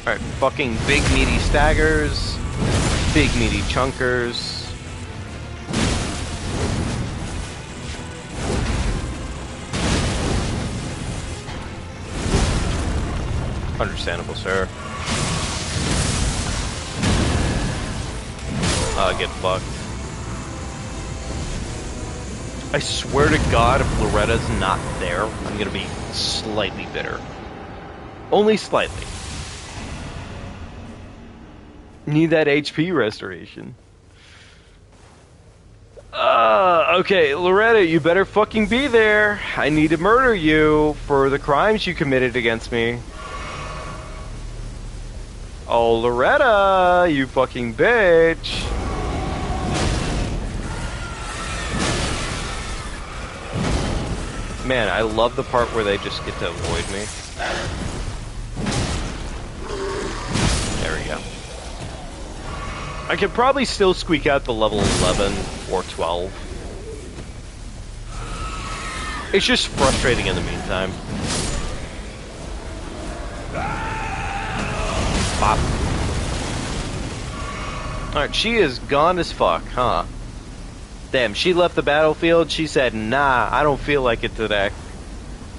Speaker 1: Alright, fucking big meaty staggers. Big meaty chunkers. Understandable, sir. Get fucked. I swear to God, if Loretta's not there, I'm gonna be slightly bitter. Only slightly. Need that HP restoration. Okay, Loretta, you better fucking be there. I need to murder you for the crimes you committed against me. Oh, Loretta, you fucking bitch. Man, I love the part where they just get to avoid me. There we go. I could probably still squeak out the level 11 or 12. It's just frustrating in the meantime. Pop. Alright, she is gone as fuck, huh? Damn, she left the battlefield, she said, nah, I don't feel like it today.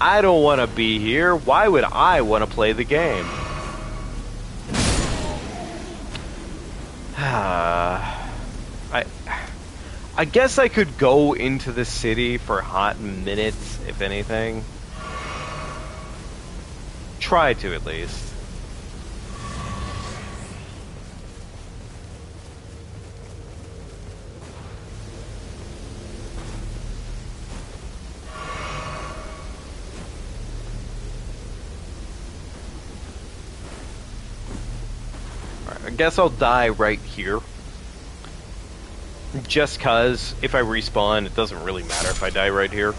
Speaker 1: I don't want to be here. Why would I want to play the game? I guess I could go into the city for hot minutes, if anything. Try to, at least. guess I'll die right here. Just cause if I respawn, it doesn't really matter if I die right here.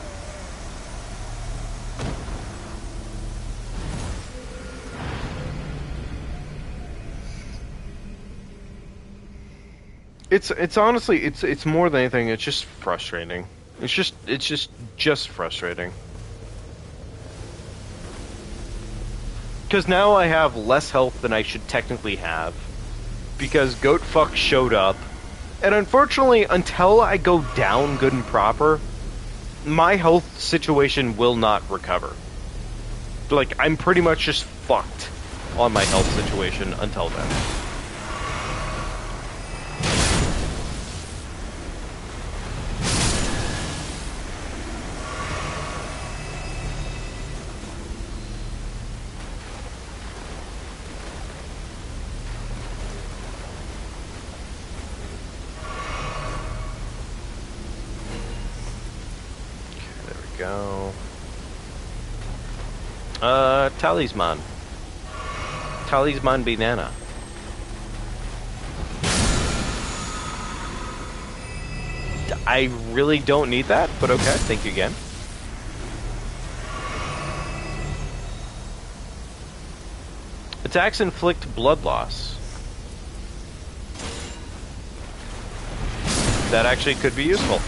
Speaker 1: It's honestly it's more than anything, it's just frustrating. It's just frustrating. Because now I have less health than I should technically have. Because Goatfuck showed up. And unfortunately, until I go down good and proper, my health situation will not recover. Like, I'm pretty much just fucked on my health situation until then. Go. Talisman. Talisman banana. I really don't need that, but okay, thank you again. Attacks inflict blood loss. That actually could be useful.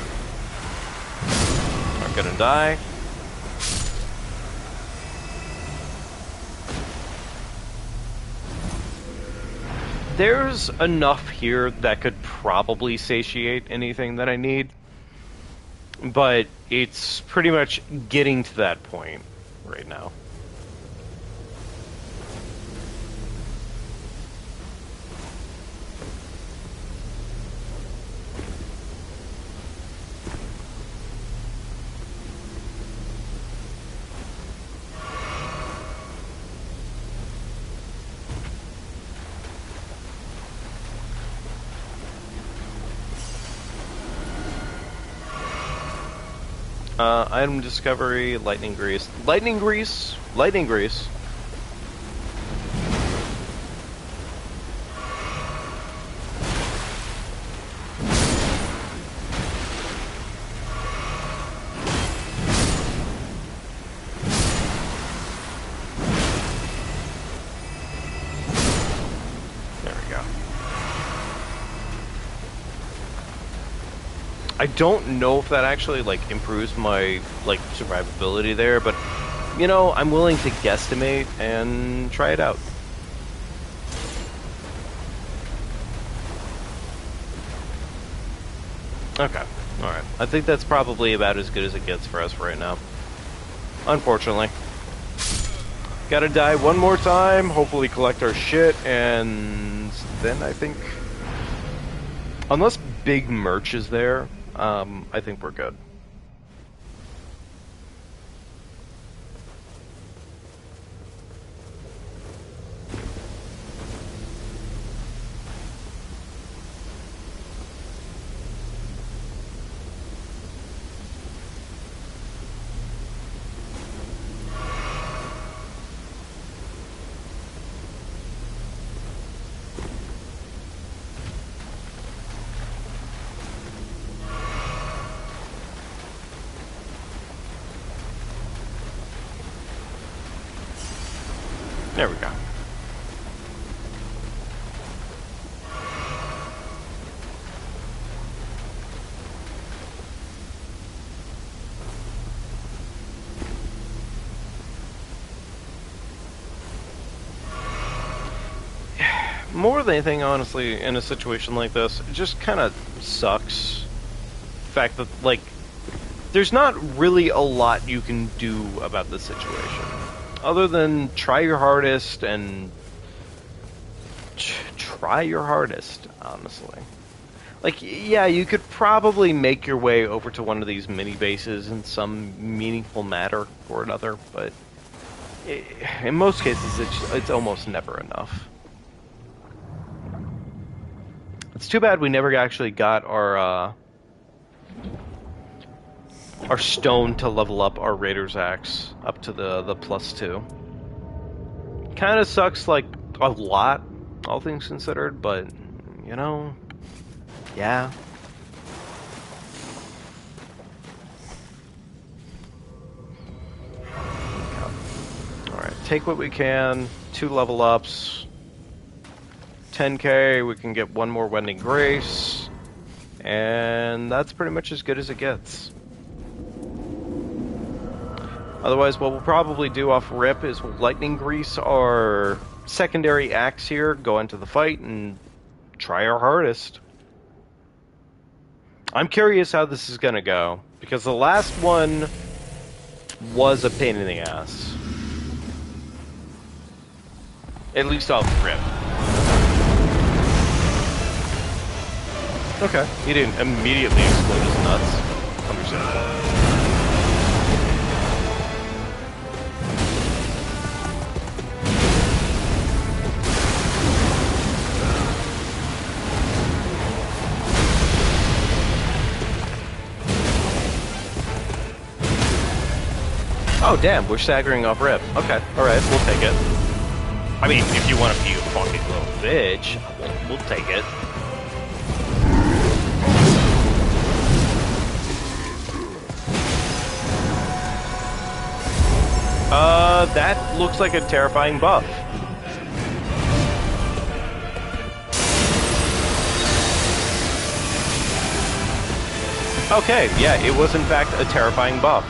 Speaker 1: Gonna die. There's enough here that could probably satiate anything that I need, but it's pretty much getting to that point right now. Item discovery, lightning grease. Lightning grease? Lightning grease. I don't know if that actually, like, improves my, like, survivability there, but, you know, I'm willing to guesstimate and try it out. Okay, alright. I think that's probably about as good as it gets for us right now. Unfortunately. Gotta die one more time, hopefully collect our shit, and then I think... Unless big merch is there, I think we're good. There we go. More than anything, honestly, in a situation like this, it just kind of sucks. The fact that, like, there's not really a lot you can do about the situation. Other than try your hardest and try your hardest, honestly. Like, yeah, you could probably make your way over to one of these mini bases in some meaningful manner or another, but in most cases, it's almost never enough. It's too bad we never actually got our stone to level up our Raider's Axe up to the +2. Kind of sucks, like, a lot, all things considered, but, you know, yeah. Alright, take what we can, 2 level ups, 10k, we can get 1 more Wending Grace, and that's pretty much as good as it gets. Otherwise, what we'll probably do off rip is we'll Lightning Grease our secondary axe here, go into the fight, and try our hardest. I'm curious how this is gonna go, because the last one was a pain in the ass. At least off rip. Okay, he didn't immediately explode his nuts. Understandable. Oh damn, we're staggering off rip. Okay, alright, we'll take it. I mean, if you want to be a fucking little bitch, we'll take it. That looks like a terrifying buff. Okay, yeah, it was in fact a terrifying buff.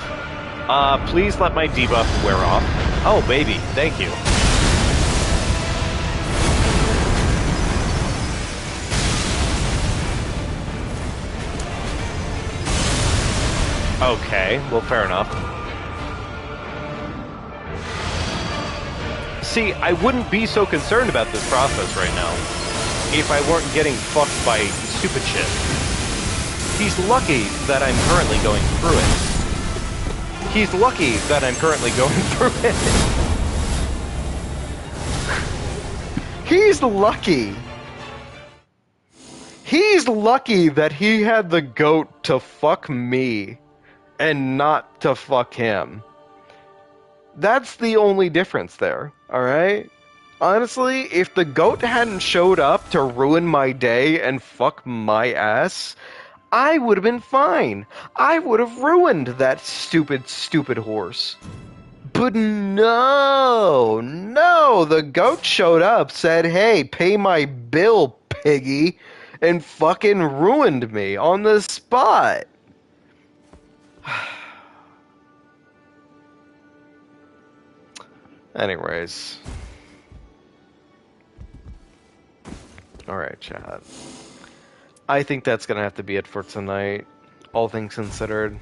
Speaker 1: Please let my debuff wear off. Oh, baby, thank you. Okay, well, fair enough. See, I wouldn't be so concerned about this process right now if I weren't getting fucked by stupid shit. He's lucky that I'm currently going through it. He's lucky that I'm currently going through it. He's lucky. He's lucky that he had the goat to fuck me and not to fuck him. That's the only difference there, alright? Honestly, if the goat hadn't showed up to ruin my day and fuck my ass, I would have been fine. I would have ruined that stupid, stupid horse. But no, the goat showed up, said, hey, pay my bill, piggy, and fucking ruined me on the spot. Anyways. Alright, chat. I think that's gonna have to be it for tonight, all things considered.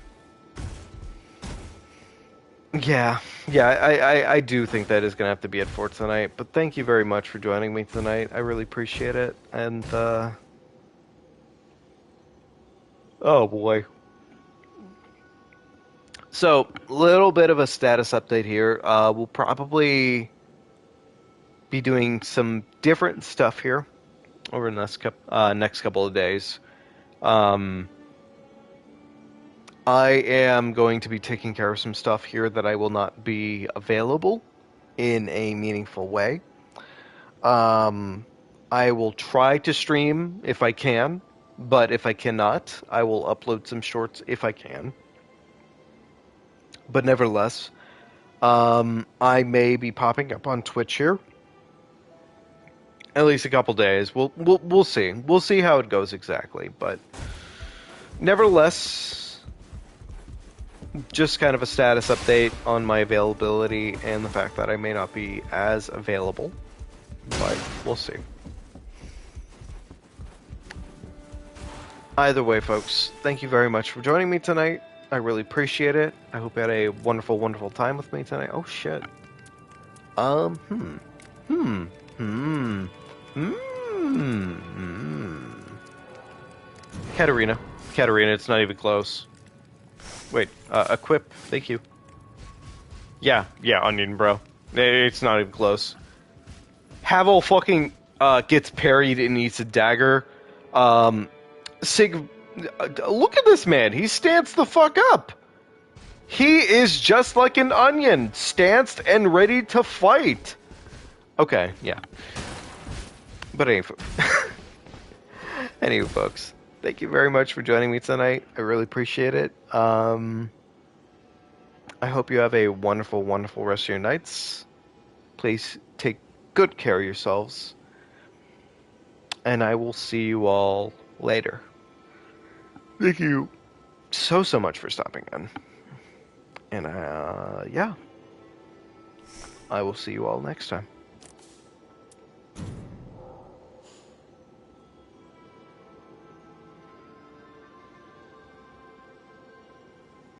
Speaker 1: Yeah, I do think that is gonna have to be it for tonight, but thank you very much for joining me tonight. I really appreciate it, and, oh boy. So, little bit of a status update here. We'll probably be doing some different stuff here over the next couple of days. I am going to be taking care of some stuff here that I will not be available in a meaningful way. I will try to stream if I can, but if I cannot, I will upload some shorts if I can. But nevertheless, I may be popping up on Twitch here. At least a couple days. We'll see. We'll see how it goes exactly. But nevertheless, just kind of a status update on my availability and the fact that I may not be as available. But we'll see. Either way, folks, thank you very much for joining me tonight. I really appreciate it. I hope you had a wonderful, wonderful time with me tonight. Oh, shit. Katarina, it's not even close. Wait, equip, thank you. Yeah, onion, bro. It's not even close. Havel fucking, gets parried and eats a dagger. Look at this man. He stanced the fuck up. He is just like an onion, stanced and ready to fight. Okay, yeah. But anyway, folks, thank you very much for joining me tonight. I really appreciate it. I hope you have a wonderful, wonderful rest of your nights. Please take good care of yourselves, and I will see you all later. Thank you so much for stopping in. And yeah, I will see you all next time.